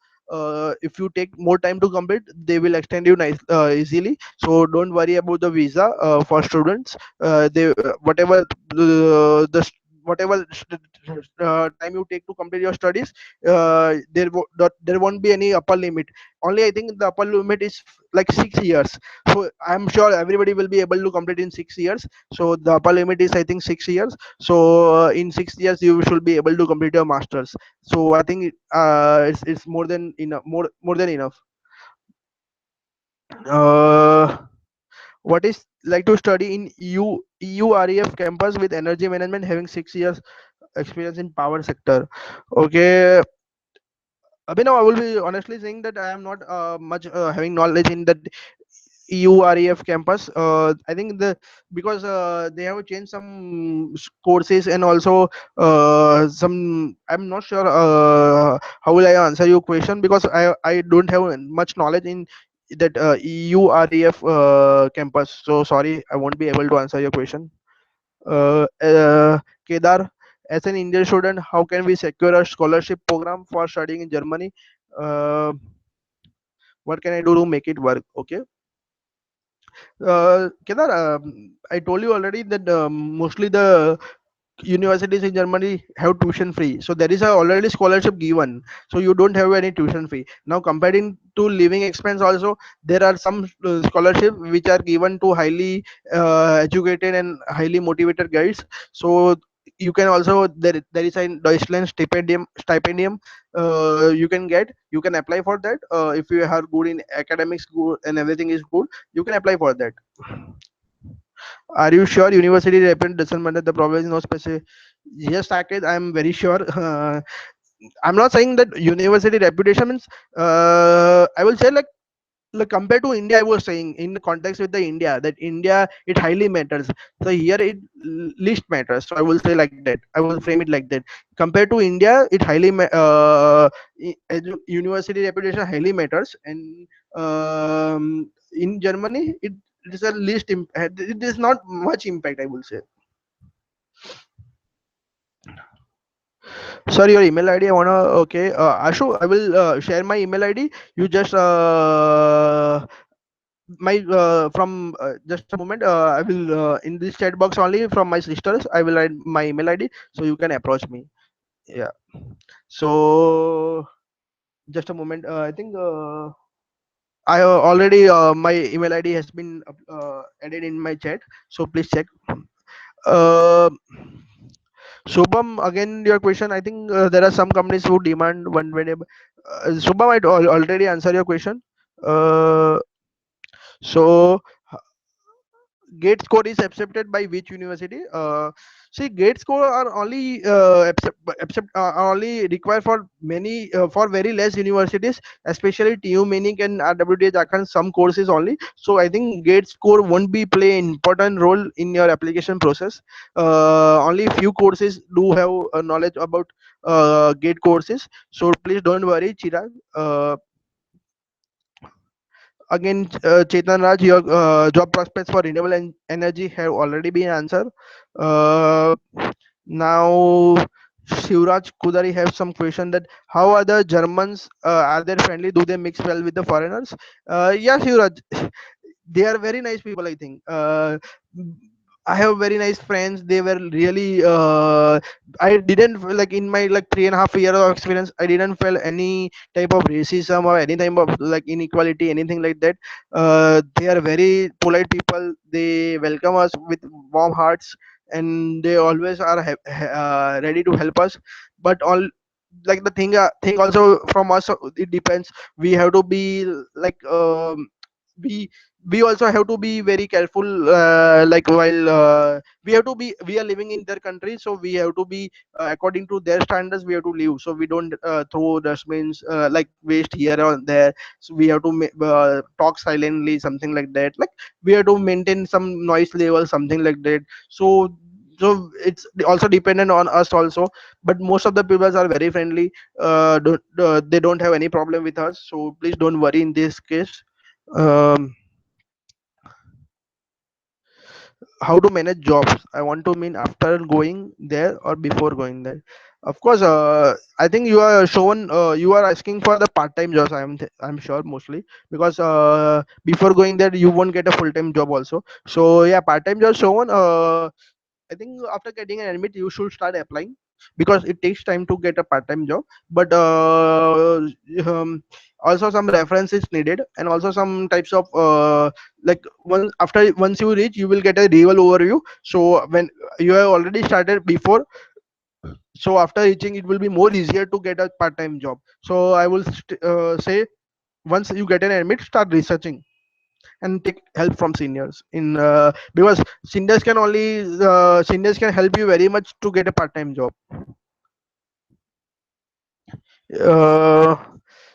If you take more time to complete, they will extend you easily. So don't worry about the visa for students. They whatever the whatever time you take to complete your studies, there won't be any upper limit. Only I think the upper limit is like 6 years. So I'm sure everybody will be able to complete in 6 years. So the upper limit is I think 6 years. So in 6 years you should be able to complete your masters. So I think it's more than enough, more than enough. uh, what is like to study in EUREF campus with energy management, having 6 years experience in power sector? Okay, Abhinav, I will be honestly saying that I am not much having knowledge in that EUREF campus. I think because they have changed some courses, and also some. I'm not sure how will I answer your question, because I don't have much knowledge in that EUREF campus. So sorry, I won't be able to answer your question. Kedar, as an Indian student, how can we secure a scholarship program for studying in Germany? Uh, what can I do to make it work? Okay. Kedar, I told you already that mostly the universities in Germany have tuition free. So there is a already scholarship given. So you don't have any tuition fee. Now comparing to living expense also, there are some scholarship which are given to highly educated and highly motivated guys. So you can also, there is a Deutschland stipendium you can get, you can apply for that. If you are good in academics, good and everything is good, you can apply for that. Are you sure university represent doesn't matter? The problem is no specific. Yes, Saket, I'm very sure. I'm not saying that university reputation means. I will say like compared to India, I was saying in the context with the India, that India it highly matters. So here it least matters. So I will say like that. I will frame it like that. Compared to India, it highly university reputation highly matters, and in Germany it is a least it is not much impact, I will say. Sorry, your email ID. I wanna, okay. Ashu, I will share my email ID. You just my from just a moment. I will in this chat box only from my sisters. I will write my email ID so you can approach me. Yeah. So just a moment. I think I already my email ID has been added in my chat. So please check. Uh, Shubham, again your question. I think there are some companies who demand one whenever. Shubham, I already answer your question. Uh, so gate score is accepted by which university? See, gate score are only are only required for many for very less universities, especially TU Munich and RWTH Aachen, some courses only. So I think gate score won't be play an important role in your application process. Only few courses do have knowledge about gate courses. So please don't worry, Chirag. Again, Chetan Raj, your job prospects for renewable energy have already been answered. Uh, Now, Shivraj Kudari have some question that how are the Germans? Are they friendly? Do they mix well with the foreigners? Yeah, Shivraj, they are very nice people, I think. I have very nice friends. They were really I didn't like in my like 3.5 years of experience, I didn't feel any type of racism or any type of like inequality, anything like that. They are very polite people. They welcome us with warm hearts, and they always are ready to help us. But all like the thing also from us, it depends. We have to be like we we also have to be very careful, like while we are living in their country, so we have to be according to their standards we have to live. So we don't throw dustbins like waste here or there. So we have to talk silently, something like that. Like we have to maintain some noise level, something like that. So it's also dependent on us also. But most of the people are very friendly. They don't have any problem with us, so please don't worry in this case. um, how to manage jobs, I want to mean after going there or before going there. Of course, I think you are shown you are asking for the part-time jobs, I'm sure, mostly because before going there you won't get a full-time job also. So yeah, part-time jobs shown. I think after getting an admit, you should start applying because it takes time to get a part-time job. But um, also some reference is needed, and also some types of like once you reach, you will get a real overview. So when you have already started before, so after reaching, it will be more easier to get a part-time job. So I will say once you get an admit, start researching and take help from seniors in because seniors can help you very much to get a part-time job. uh,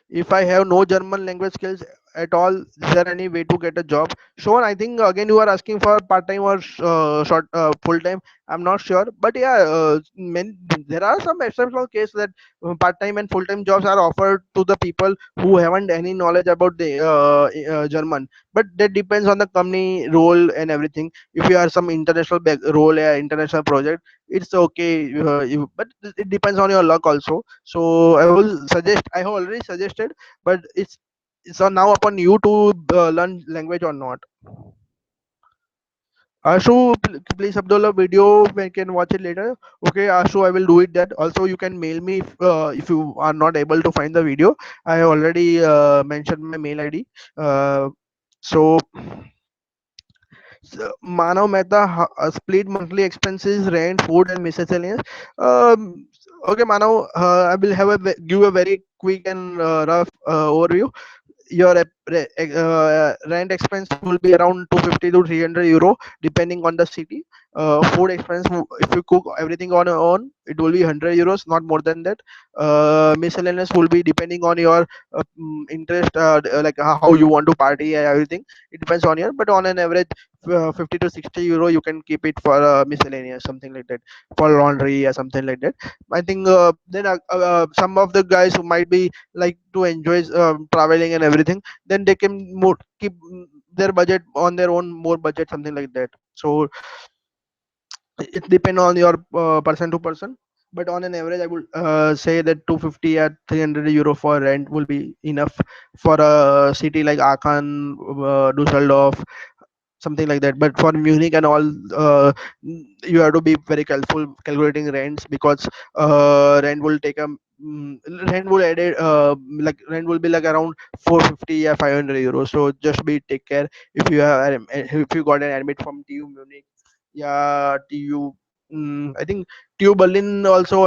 if I have no German language skills at all, is there any way to get a job? Sure, I think again you are asking for part-time or short full-time. I'm not sure, but yeah, there are some exceptional cases that part-time and full-time jobs are offered to the people who haven't any knowledge about the German. But that depends on the company role and everything. If you are some international role or international project, it's okay. But it depends on your luck also. So I have already suggested, but it's on now upon you to learn language or not. Ashu, please upload a video. We can watch it later. Okay, Ashu, I will do it. That also you can mail me if you are not able to find the video. I have already mentioned my mail ID. So Manav Mehta, split monthly expenses, rent, food, and miscellaneous. Okay, Manav, I will give a very quick and rough overview. Your rent expense will be around 250 to 300 euro depending on the city. Food expense, if you cook everything on your own, it will be 100 euros, not more than that. Miscellaneous will be depending on your interest, like how you want to party and everything. It depends on your, but on an average 50 to 60 euro you can keep it for miscellaneous, something like that, for laundry or something like that. I think then some of the guys who might be like to enjoy traveling and everything, then they can more keep their budget on their own, more budget, something like that. So it depend on your person to person, but on an average I would say that 250 at 300 euro for rent will be enough for a city like Aachen, Dusseldorf, something like that. But for Munich and all, you have to be very careful calculating rents, because rent will take a rent will add it, like rent will be like around 450 or 500 euros. So just be take care. If you got an admit from TU Munich, yeah, TU, I think TU Berlin also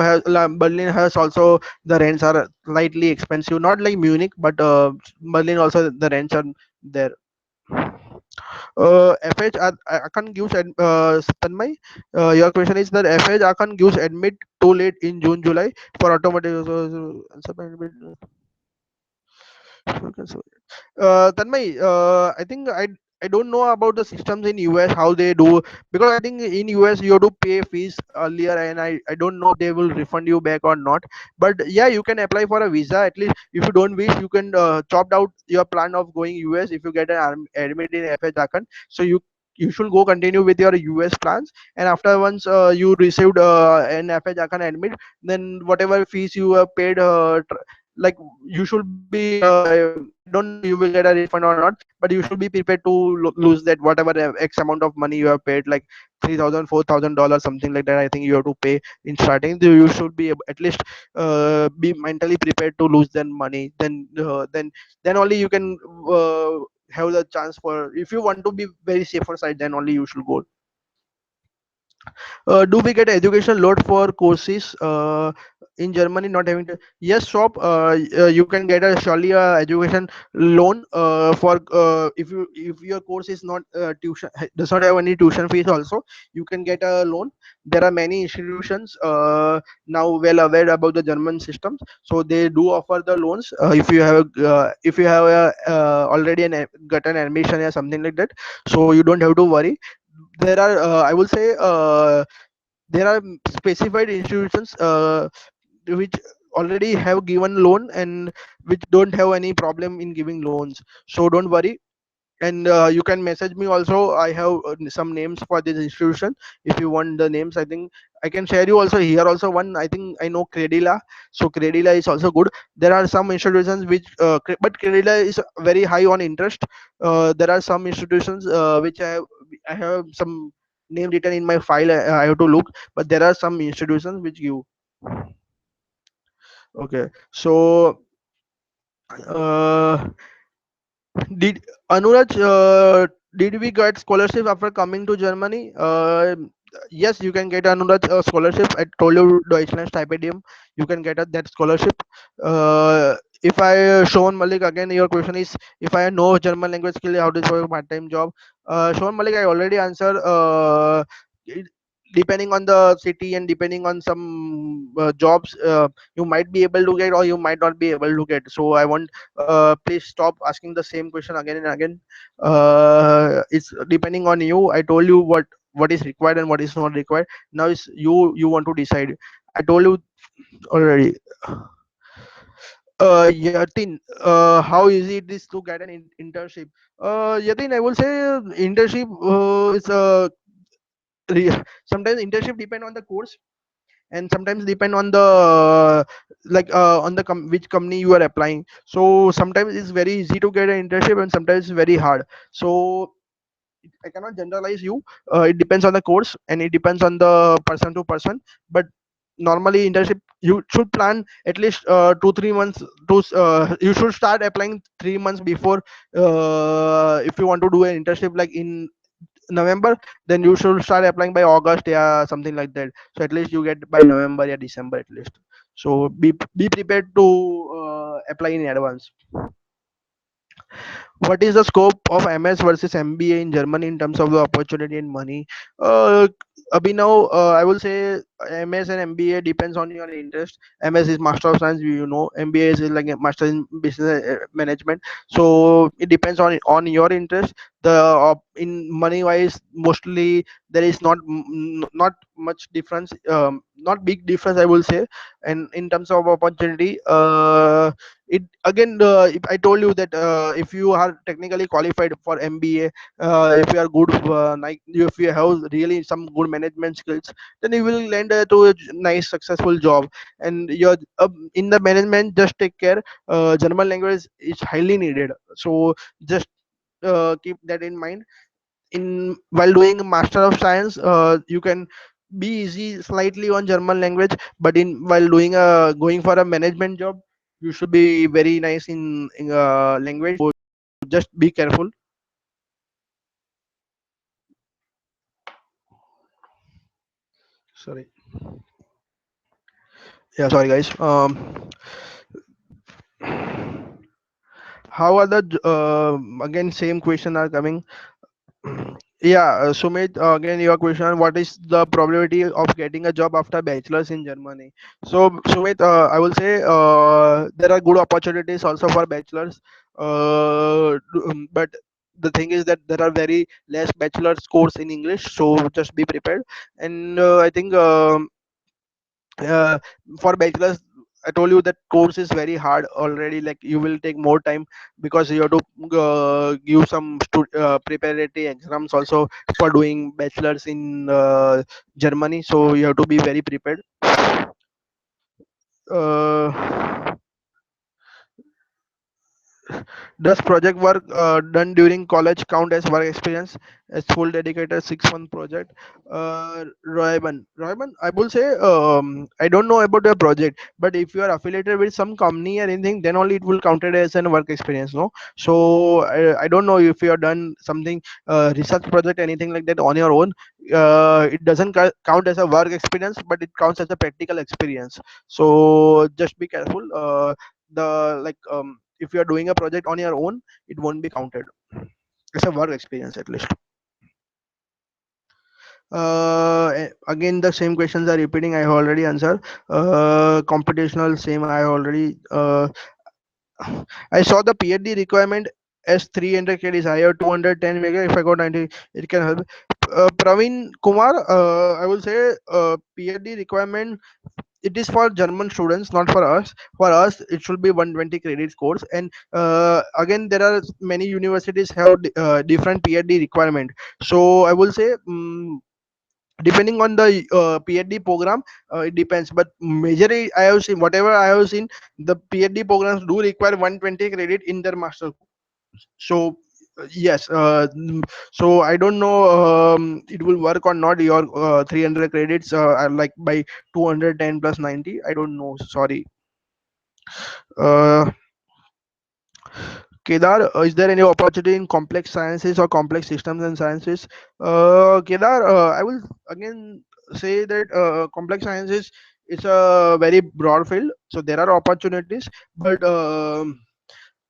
Berlin has also, the rents are slightly expensive, not like Munich, but Berlin also the rents are there. FH Aachen gives Tanmay, your question is that FH Aachen gives admit too late in June July for automotive. Okay, so Tanmay, I think I don't know about the systems in US how they do, because I think in US you have to pay fees earlier, and I don't know they will refund you back or not. But yeah, you can apply for a visa. At least if you don't wish, you can chopped out your plan of going US if you get an admit in FH Aachen. So you should go continue with your US plans, and after once you received an FH Aachen admit, then whatever fees you have paid, like you should be I don't know you will get a refund or not, but you should be prepared to lose that whatever x amount of money you have paid, like 3,000 $4,000, something like that. I think you have to pay in starting. You should be at least be mentally prepared to lose that money. Then only you can have the chance for, if you want to be very safer side, then only you should go. Do we get education load for courses in Germany not having to? Yes, shop. You can get a surely a education loan for if your course is not tuition, does not have any tuition fees. Also, you can get a loan. There are many institutions now well aware about the German systems, so they do offer the loans. If you have already got an admission or something like that, so you don't have to worry. There are I will say there are specified institutions which already have given loan and which don't have any problem in giving loans, so don't worry. And you can message me also. I have some names for this institution. If you want the names, I think I can share you also here also one. I think I know Credila. So Credila is also good. There are some institutions which but Credila is very high on interest. There are some institutions which I have some name written in my file. I have to look, but there are some institutions which give. Okay, so uh, did Anuraj, did we get scholarship after coming to Germany? Yes, you can get Anuraj a scholarship. I told you Deutschland Stipendium. You can get that scholarship. If I Sean Malik, again your question is, if I know German language skill, how to for a part-time job? Sean Malik, I already answered. It- Depending on the city and depending on some jobs, you might be able to get or you might not be able to get. So I want, please stop asking the same question again and again. It's depending on you. I told you what is required and what is not required. Now is you want to decide. I told you already. Yatin, how easy it is to get an internship? Yatin, I will say internship is sometimes internship depend on the course, and sometimes depend on the on the which company you are applying. So sometimes it's very easy to get an internship and sometimes it's very hard. So I cannot generalize you. It depends on the course and it depends on the person to person. But normally internship you should plan at least 2 3 months to you should start applying 3 months before. If you want to do an internship like in November, then you should start applying by August, yeah, something like that. So at least you get by November, yeah, December at least. So be prepared to apply in advance. What is the scope of MS versus MBA in Germany in terms of the opportunity and money? Uh, Abhinav, I will say MS and MBA depends on your interest. MS is Master of Science, you know. MBA is like a Master in Business Management. So it depends on your interest. The in money wise, mostly there is not much difference, not big difference, I will say. And in terms of opportunity, it again, if I told you that if you are technically qualified for MBA, if you are good, like if you have really some good management skills, then you will land to a nice successful job. And you're in the management, just take care. German language is highly needed, so just keep that in mind. In while doing a master of science, you can be easy slightly on German language, but in while doing a going for a management job, you should be very nice in language. So just be careful. Sorry. Yeah, sorry guys. How are the again same question are coming. Yeah, Sumit, again your question: what is the probability of getting a job after bachelor's in Germany? So, Sumit, I will say there are good opportunities also for bachelor's, but the thing is that there are very less bachelor's course in English, so just be prepared. And I think uh, for bachelor's, I told you that course is very hard already. Like you will take more time because you have to give some preparatory exams also for doing bachelor's in Germany. So you have to be very prepared. Uh, Does project work done during college count as work experience as full dedicated 6 month project? Royman, I will say I don't know about your project, but if you are affiliated with some company or anything, then only it will counted as an work experience. No, so I don't know if you have done something research project anything like that on your own. It doesn't count as a work experience, but it counts as a practical experience. So just be careful. The like if you are doing a project on your own, it won't be counted. It's a work experience at least. Again the same questions are repeating. I have already answered. Computational, same I already I saw the PhD requirement as 300 credits. I have 210 mega. If I got 90, it can help. Praveen Kumar, I will say PhD requirement, it is for German students, not for us. For us, it should be 120 credits course. And again, there are many universities have different PhD requirement. So I will say, depending on the PhD program, it depends. But majorly, I have seen whatever I have seen, the PhD programs do require 120 credit in their master. So Yes. So I don't know it will work or not. Your 300 credits are like by 210 plus 90. I don't know. Sorry. Uh, Kedar, is there any opportunity in complex sciences or complex systems and sciences? Kedar, I will again say that complex sciences is a very broad field, so there are opportunities, but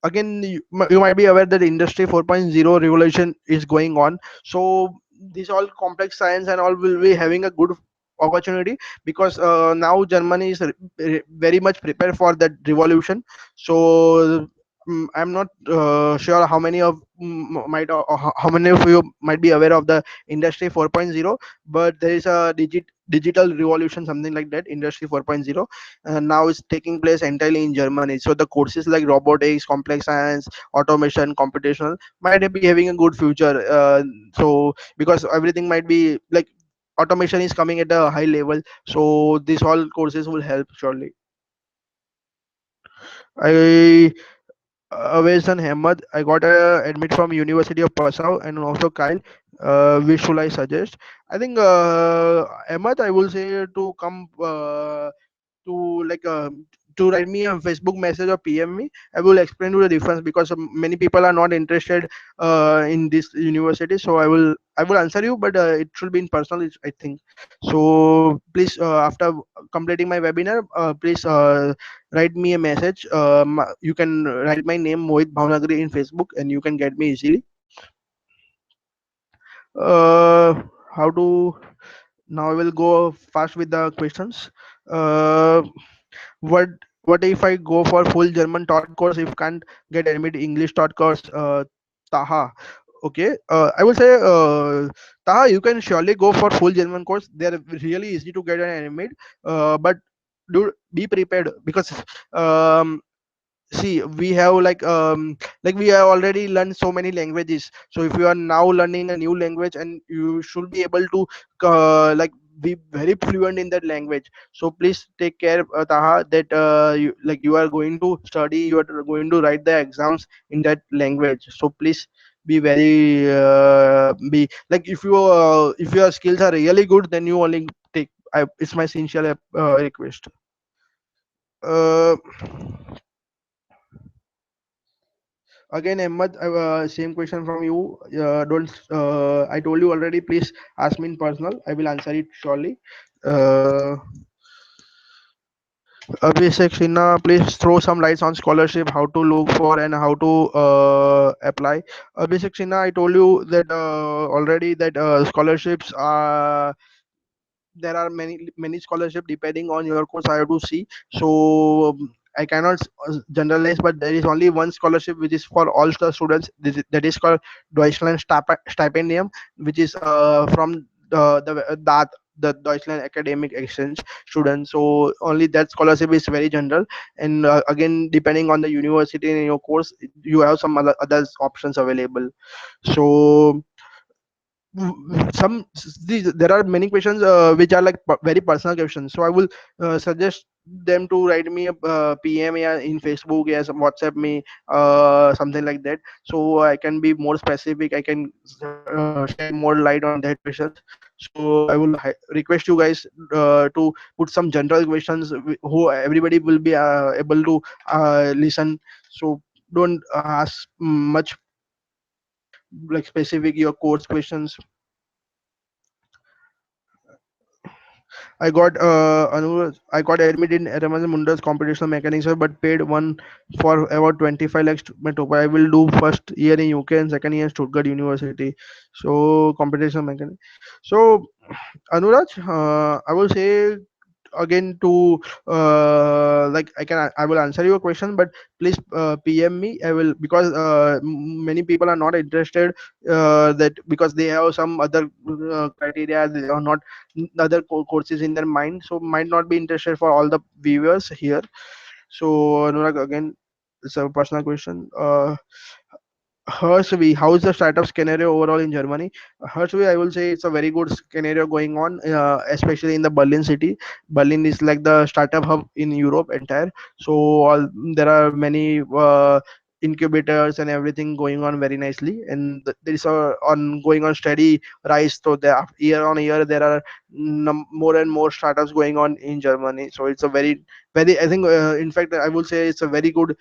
again you might be aware that industry 4.0 revolution is going on, so this all complex science and all will be having a good opportunity, because now Germany is very much prepared for that revolution. So I'm not sure how many of might how many of you might be aware of the industry 4.0, but there is a digital revolution, something like that, industry 4.0, now is taking place entirely in Germany. So the courses like robotics, complex science, automation, computational might be having a good future. So because everything might be like automation is coming at a high level, so these all courses will help surely. I Awais and Ahmed, I got a admit from University of Passau, and also Kyle. Which should I suggest? I think Ahmed, I will say to come to like to write me a Facebook message or PM me. I will explain you the difference, because many people are not interested in this university. So I will answer you, but it should be in personal, I think. So please, after completing my webinar, please write me a message. You can write my name Mohit Bhavnagari in Facebook, and you can get me easily. Uh, how to Now I will go fast with the questions. Uh, what what if I go for full German taught course if can't get admit English taught course? Taha. Okay. I will say Taha, you can surely go for full German course. They're really easy to get an admit. But do be prepared, because um see, we have like we have already learned so many languages. So if you are now learning a new language, and you should be able to like be very fluent in that language. So please take care, Taha, that you are going to study, you are going to write the exams in that language. So please be very be like, if your skills are really good, then you only take. It's my sincere request. uh, Again, Ahmad, same question from you. Don't I told you already? Please ask me in personal. I will answer it surely. Uh, Abhishek Sinha, please throw some lights on scholarship, how to look for and how to apply. Abhishek Sinha, I told you that already, that scholarships are, there are many scholarship depending on your course. I have to see. So I cannot generalize, but there is only one scholarship which is for all the students. That is called Deutschland Stipendium, which is from the Deutschland academic exchange students. So only that scholarship is very general, and again, depending on the university in your course, you have some other options available. So there are many questions which are like very personal questions, so I will suggest them to write me a PM, yeah, in Facebook, yes, WhatsApp me, something like that, so I can be more specific. I can shed more light on that questions. So I will request you guys to put some general questions who everybody will be able to listen. So don't ask much like specific your course questions. I got admitted in Ramaz Munda's computational mechanics, sir, but paid one for about 25 lakhs to my top. I will do first year in UK and second year in Stuttgart University. So computational mechanics. So Anuraj, I will say again to I will answer your question, but please PM me. I will, because many people are not interested, that because they have some other criteria, they are not other courses in their mind, so might not be interested for all the viewers here. So Anurag, again, it's a personal question. Hershey, how is the startup scenario overall in Germany? Hershey, I will say it's a very good scenario going on, especially in the Berlin city. Berlin is like the startup hub in Europe entire. So all, there are many. incubators and everything going on very nicely, and there is a on going on steady rise. So there year on year there are more and more startups going on in Germany. So it's a very, I think, in fact, I would say it's a very good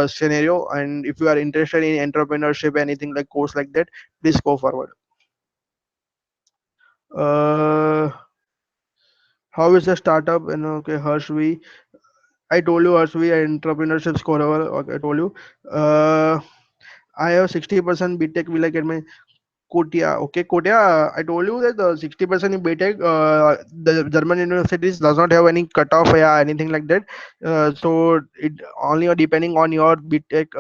scenario. And if you are interested in entrepreneurship, anything like course like that, please go forward. uh how is the startup? And okay, Harshvi, I told you, Harshvi, entrepreneurship score over. Okay, I told you. I have 60% BTech. Will I get my Kotia? Okay, Kotia. I told you that the 60% in BTech, the German universities does not have any cutoff, yeah, anything like that. So it only depending on your BTech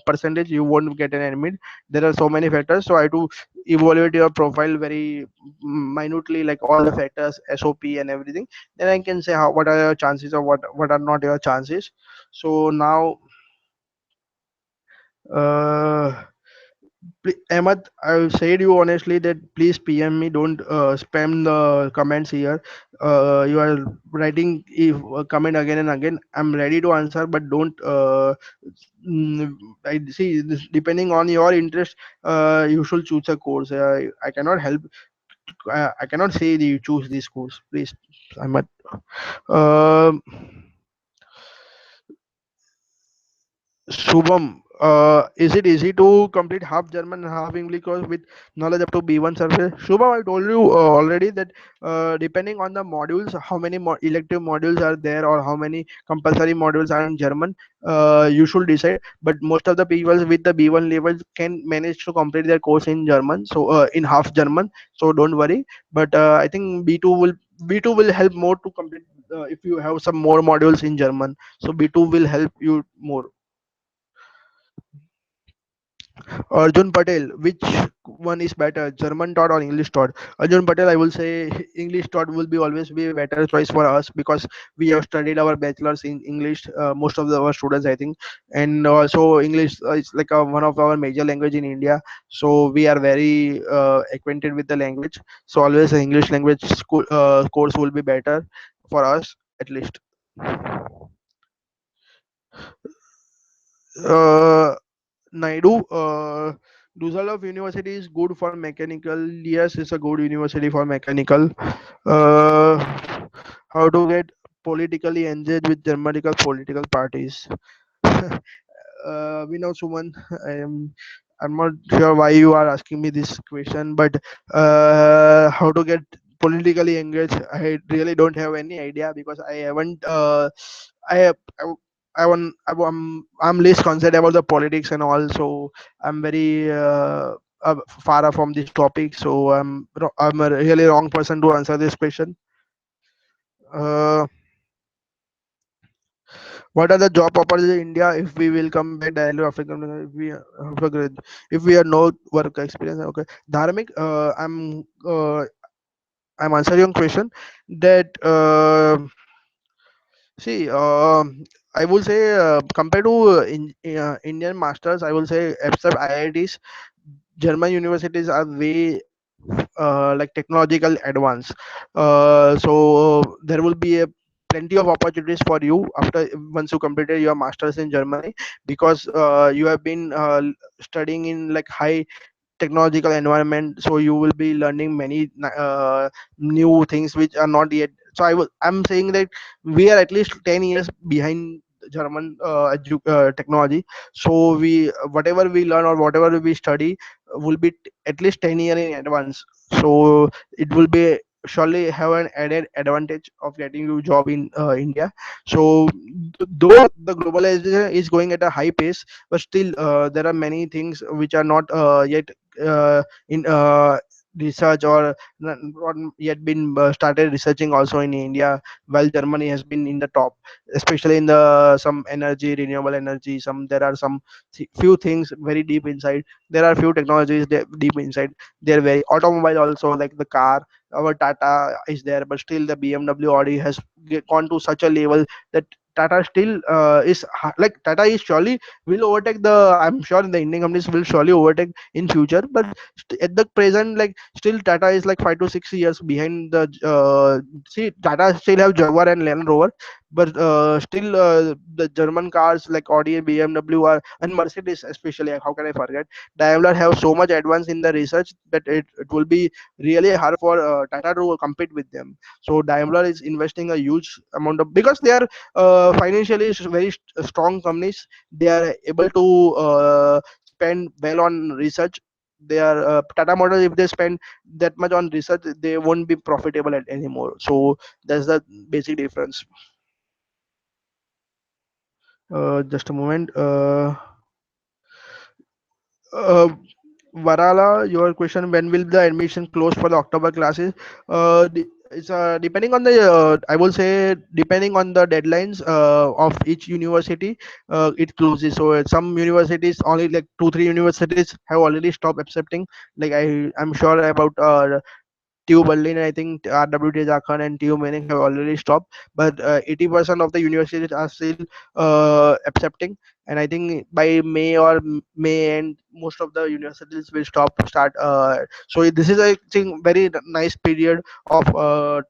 percentage, you won't get an admit. There are so many factors. So I do evaluate your profile very minutely, like all the factors, SOP and everything. Then I can say how what are your chances or what are not your chances. So now. Uh, Ahmad, I said you honestly that please PM me. Don't spam the comments here. You are writing if comment again and again. I'm ready to answer, but don't. Mm, I see. Depending on your interest, you should choose a course. I cannot help. I cannot say that you choose this course. Please, Ahmad. Um Shubham, is it easy to complete half German and half English course with knowledge up to B1 surface? Shubham, I told you already that depending on the modules, how many elective modules are there or how many compulsory modules are in German, you should decide. But most of the people with the B1 level can manage to complete their course in German, so in half German. So don't worry. But I think B2 will help more to complete if you have some more modules in German. So B2 will help you more. Arjun Patel, which one is better, German taught or English taught? Arjun Patel, I will say English taught will be always be a better choice for us because we have studied our bachelor's in English. Most of our students, I think, and also English is like one of our major language in India. So we are very acquainted with the language. So always the English language school course will be better for us at least. Uh, Naidu, Dusseldorf University is good for mechanical. Yes, it's a good university for mechanical. Uh, how to get politically engaged with Germanic political parties? We know Suman. I am. I'm not sure why you are asking me this question, but how to get politically engaged? I really don't have any idea because I haven't. I have. I'm least concerned about the politics and all, so I'm very far off from this topic. So I'm a really wrong person to answer this question. Uh, what are the job opportunities in India if we will come back directly after if we have no work experience? Okay, Dharmik, I'm answering your question that see I will say compared to Indian masters, I will say except IITs, German universities are way like technological advance. So there will be a plenty of opportunities for you after once you completed your masters in Germany because you have been studying in like high technological environment, so you will be learning many new things which are not yet. So I'm saying that we are at least 10 years behind German technology. So we whatever we learn or whatever we study will be at least 10 years in advance. So it will be surely have an added advantage of getting you job in India. So though the globalization is going at a high pace, but still there are many things which are not yet in research or not yet been started researching also in India, while Germany has been in the top, especially in the some energy, renewable energy. Some there are some few things very deep inside. There are few technologies that deep inside. They're very automobile also, like the car. Our Tata is there, but still the BMW Audi has gone to such a level that Tata still like Tata is surely will overtake the. I'm sure the Indian companies will surely overtake in future, but at the present, like still Tata is like 5 to 6 years behind the. See, Tata still have Jaguar and Land Rover, but still the German cars like Audi and BMW are, and Mercedes especially, how can I forget, Daimler have so much advance in the research that it will be really hard for Tata to compete with them. So Daimler is investing a huge amount of, because they are financially very strong companies. They are able to spend well on research. They are Tata Motors, if they spend that much on research, they won't be profitable anymore. So that's the basic difference. Just a moment. Uh, Varala, your question: when will the admission close for the October classes? It's depending on the. I will say depending on the deadlines of each university, it closes. So some universities, only like two three universities have already stopped accepting. Like I'm sure about TU Berlin, I think RWTH Aachen and TU Munich have already stopped, but 80% of the universities are still accepting, and I think by May or May end, most of the universities will start. So this is, I think, very nice period of uh,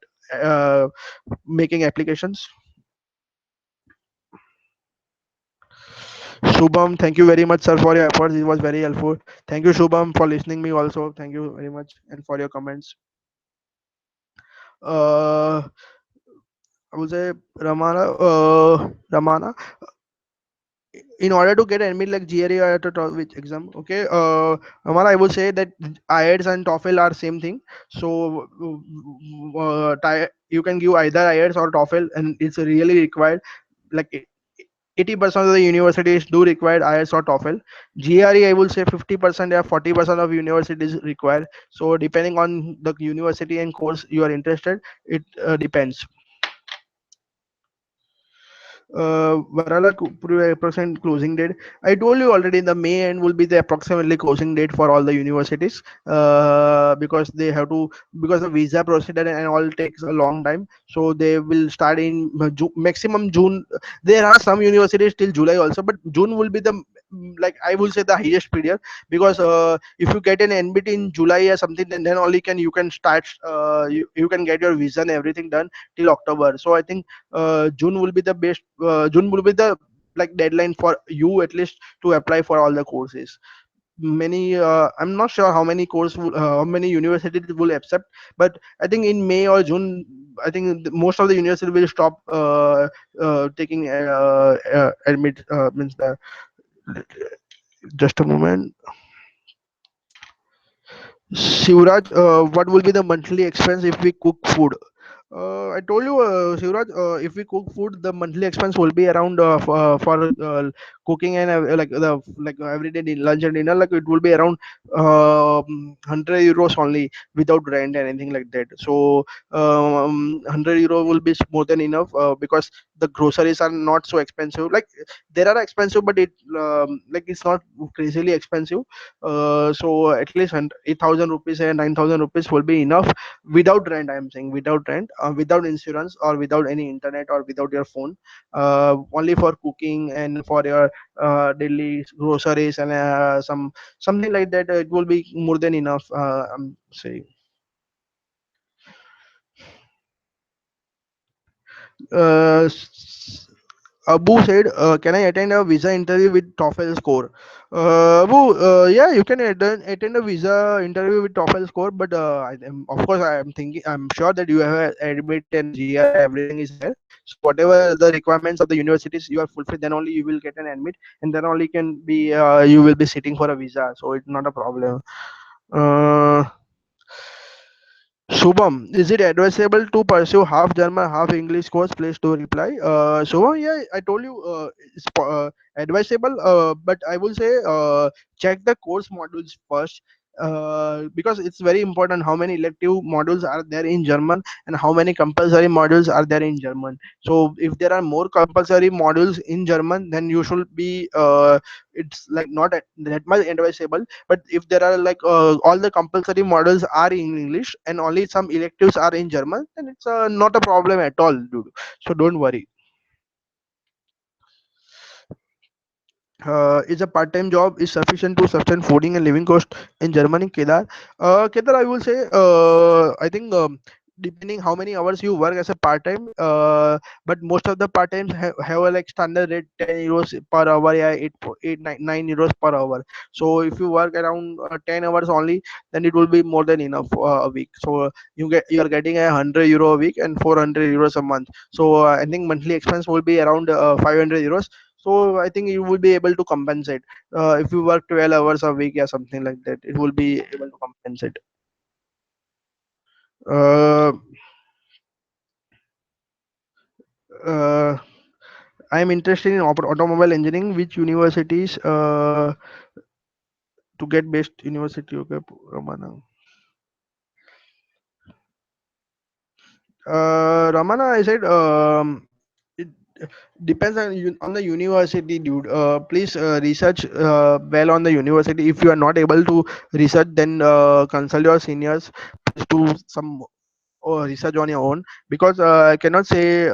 making applications. Shubham, thank you very much, sir, for your efforts. It was very helpful. Thank you, Shubham, for listening me also. Thank you very much, and for your comments. Uh, I would say Ramana, in order to get admit like GRE or to which exam, okay, Ramana, I would say that IELTS and TOEFL are same thing. So you can give either IELTS or TOEFL, and it's really required. Like 80% of the universities do require IELTS or TOEFL. GRE, I will say 50% or 40% of universities require. So depending on the university and course you are interested, it depends. Varala approximate closing date. I told you already, the May end will be the approximately closing date for all the universities, because they have to, because the visa procedure and all takes a long time. So they will start in maximum June. There are some universities till July also, but June will be the like I will say the highest period, because if you get an NBT in July or something, then only can you can start, you can get your visa and everything done till October. So I think June will be the best. June will be the like deadline for you at least to apply for all the courses. Many I'm not sure how many how many universities will accept, but I think in May or June, I think most of the university will stop taking admit means the, just a moment. Shivraj, what will be the monthly expense if we cook food? I told you, Shivraj, if we cook food, the monthly expense will be around for cooking and like everyday lunch and dinner. Like it will be around 100 euros only without rent and anything like that. So 100 euro will be more than enough, because the groceries are not so expensive. Like they are expensive, but it like it's not crazily expensive. So at least 8,000 rupees and 9,000 rupees will be enough without rent. I am saying without rent, without insurance or without any internet or without your phone, only for cooking and for your daily groceries and something like that. It will be more than enough. I'm saying. Uh, s- Abu said, "Can I attend a visa interview with TOEFL score?" Abu, yeah, you can attend a visa interview with TOEFL score, but of course, I am thinking, I'm sure that you have admit and GRE, everything is there. So whatever the requirements of the universities you are fulfilled, then only you will get an admit, and then only can be you will be sitting for a visa. So it's not a problem. Uh, Shubham, is it advisable to pursue half German, half English course? Please to reply. Shubham, yeah, I told you it's advisable, but I will say check the course modules first, because it's very important how many elective modules are there in German and how many compulsory modules are there in German. So if there are more compulsory modules in German, then you should be it's like not that much advisable. But if there are like all the compulsory models are in English and only some electives are in German, then it's not a problem at all, dude. So don't worry. Is a part-time job is sufficient to sustain fooding and living cost in Germany, Kedar? Kedar, I will say, I think depending how many hours you work as a part time. But most of the part times have a like standard rate 10 euros per hour, yeah, 9 euros per hour. So if you work around 10 hours only, then it will be more than enough a week. So you are getting 100 euro a week and 400 euros a month. So I think monthly expense will be around 500 euros. So I think you will be able to compensate if you work 12 hours a week, yeah, something like that. It will be able to compensate. Uh, uh, I am interested in automobile engineering. Which universities to get best university? Okay, Ramana. Ramana, I said it depends on on the university, dude. Please research well on the university. If you are not able to research, then consult your seniors. Please do some research on your own, because I cannot say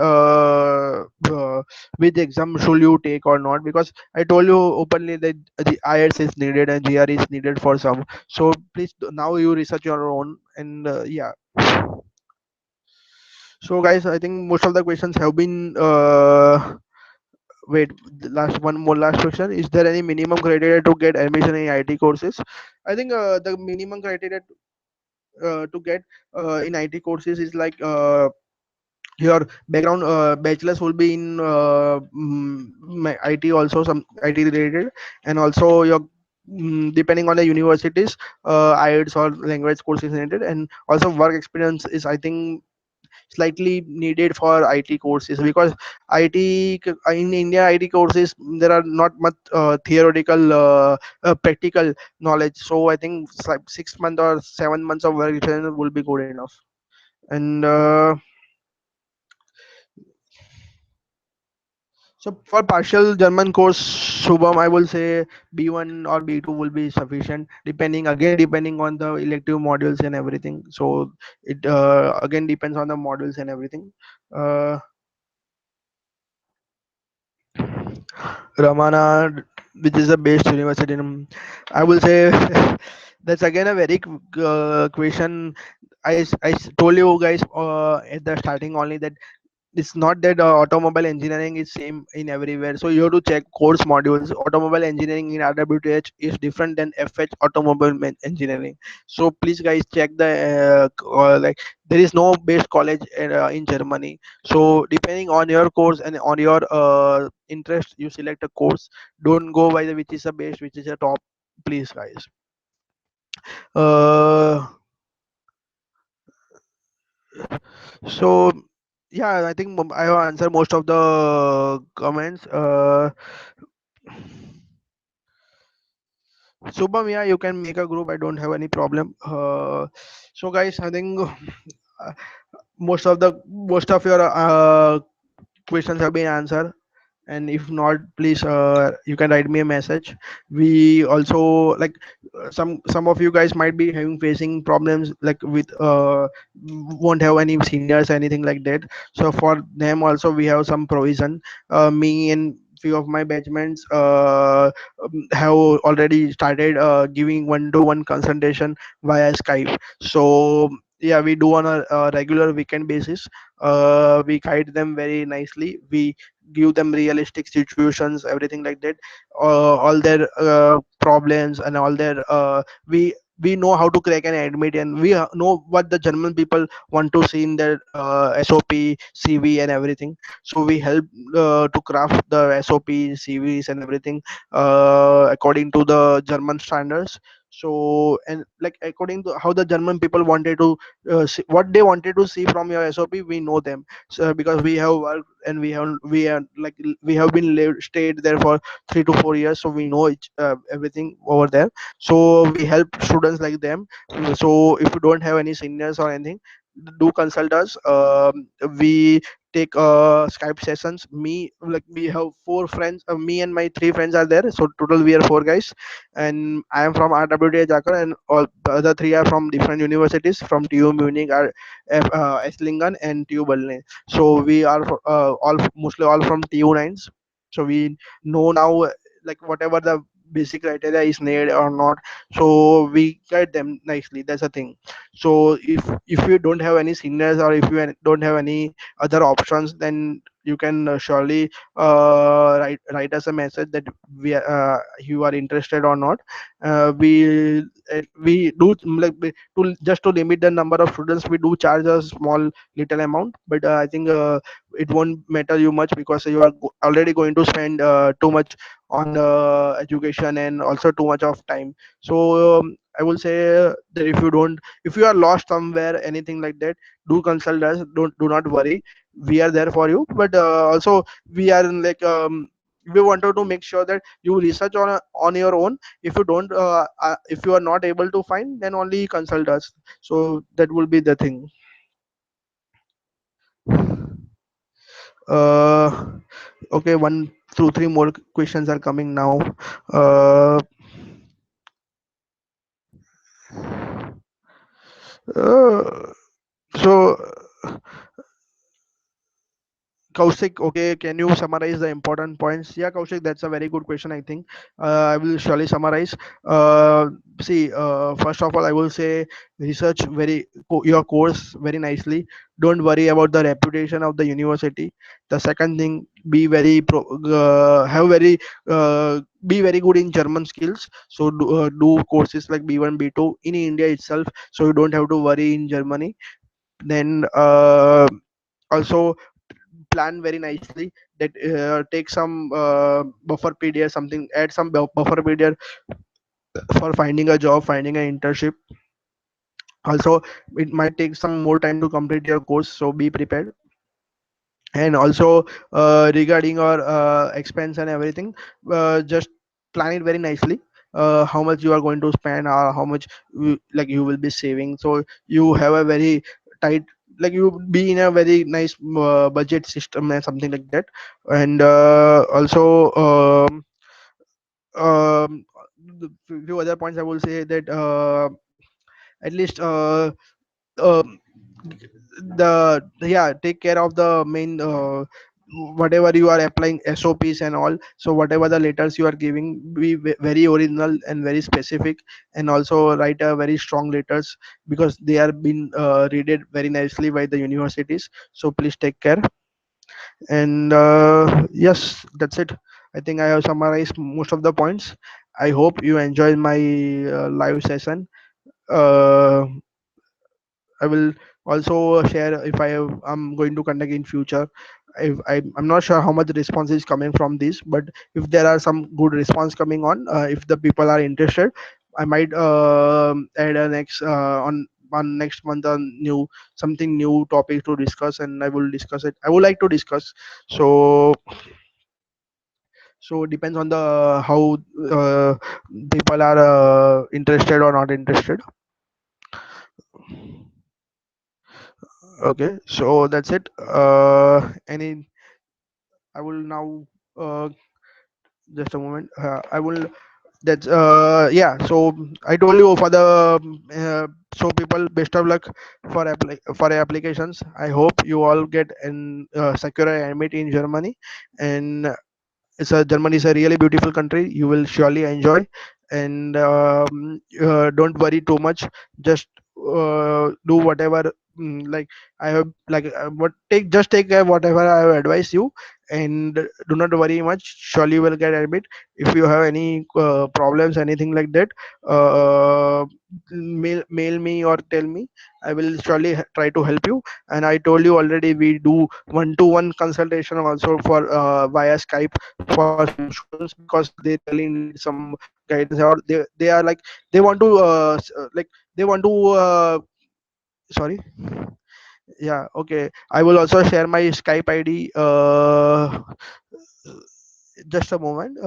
which exam should you take or not, because I told you openly that the IELTS is needed and GR is needed for some. So please now you research your own, and yeah. So guys, I think most of the questions have been wait, the last one more last question: is there any minimum criteria to get admission in IT courses? I think the minimum criteria to get in IT courses is like your background, bachelor's will be in IT, also some IT related, and also your depending on the universities, IELTS or language courses needed, and also work experience is, I think, slightly needed for IT courses, because in India IT courses there are not much theoretical practical knowledge. So I think 6 months or 7 months of work experience will be good enough. And so for partial German course, Shubham, I will say B1 or B2 will be sufficient, depending on the elective modules and everything. So it again depends on the modules and everything. Uh, Ramana, which is the best university? I will say that's again a very question. I told you guys at the starting only that it's not that automobile engineering is same in everywhere, so you have to check course modules. Automobile engineering in RWTH is different than FH automobile engineering. So please guys check the like there is no best college in Germany. So depending on your course and on your interest, you select a course. Don't go by the which is the best, which is the top, please guys. uh, so yeah, I think I have answered most of the comments. Subham, yeah, you can make a group. I don't have any problem. So guys, I think most of your questions have been answered, and if not, please you can write me a message. We also like some of you guys might be having facing problems like with won't have any seniors, anything like that. So for them also we have some provision. Me and few of my batchmates have already started giving one-to-one consultation via Skype. So yeah, we do on a regular weekend basis. We guide them very nicely. We give them realistic situations, everything like that. All their problems and all their we know how to crack an admit, and we know what the German people want to see in their SOP, CV, and everything. So we help to craft the SOP, CVs, and everything according to the German standards. So and like according to how the German people wanted to what they wanted to see from your SOP, we know them. So because we have worked and we are like we have been lived stayed there for 3 to 4 years, so we know everything over there. So we help students like them. So if you don't have any seniors or anything, do consult us. We take Skype sessions. Me, like we have four friends, me and my three friends are there, so total we are four guys. And I am from RWTH Aachen, and all the other three are from different universities, from TU Munich, Esslingen, and TU Berlin. So we are all mostly all from TU nines. So we know now like whatever the basic criteria is needed or not, so we guide them nicely. That's the thing. So if you don't have any seniors, or if you don't have any other options, then you can surely write us a message that you are interested or not. We do like to just to limit the number of students, we do charge a small little amount, but I think it won't matter you much, because you are already going to spend too much on education and also too much of time. So I will say that if you are lost somewhere, anything like that, do consult us. Do not worry, we are there for you. But also we are like we wanted to make sure that you research on your own. If you don't if you are not able to find, then only consult us. So that will be the thing. uh okay, 1 2 3 more questions are coming now. uh, uh so Kaushik, okay, can you summarize the important points? Yeah, Kaushik, that's a very good question, I think. I will surely summarize. See, first of all, I will say research your course very nicely. Don't worry about the reputation of the university. The second thing, be very good in German skills. So do courses like B1, B2 in India itself, so you don't have to worry in Germany. Then also plan very nicely that take some buffer period, something, add some buffer period for finding a job, finding an internship. Also it might take some more time to complete your course, so be prepared. And also regarding our expense and everything, just plan it very nicely, how much you are going to spend, or how much you will be saving, so you have a very tight, like you be in a very nice budget system and something like that. And also the few other points I will say that at least um, yeah, take care of the main whatever you are applying SOPs and all. So whatever the letters you are giving, be very original and very specific, and also write a very strong letters, because they are being readed very nicely by the universities. So please take care. And yes, that's it. I think I have summarized most of the points. I hope you enjoyed my live session. uh, I will also share if I'm going to conduct in future. If I'm not sure how much response is coming from this, but if there are some good response coming on, if the people are interested, I might add a next on next month a new something new topic to discuss, and I will discuss it. I would like to discuss. So it depends on the how uh, people are interested or not interested. Okay, so that's it. Any I will now just a moment. I will that's yeah. So I told you for the so people, best of luck for applications. I hope you all get and secure a admit in Germany. And Germany is a really beautiful country. You will surely enjoy. And don't worry too much. Just do whatever. Like I have, like what take just take whatever I have advised you, and do not worry much. Surely you will get admit. If you have any problems, anything like that, uh, mail me or tell me. I will surely try to help you. And I told you already, we do one-to-one consultation also for via Skype for some students, because they really need some guidance, or they are like they want to like they want to sorry. Yeah, okay, I will also share my Skype ID. Just a moment.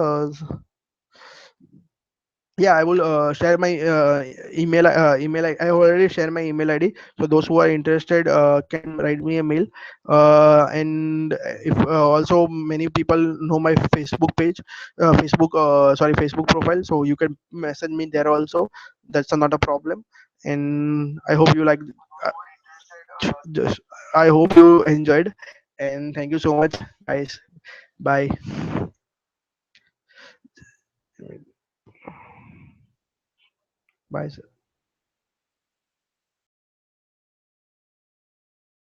Yeah, I will share my I already share my email ID, so those who are interested can write me a mail. And if also many people know my Facebook page, Facebook profile, so you can message me there also. That's not a problem. And I hope you like just I hope you enjoyed. And thank you so much, guys. Bye. Bye, sir.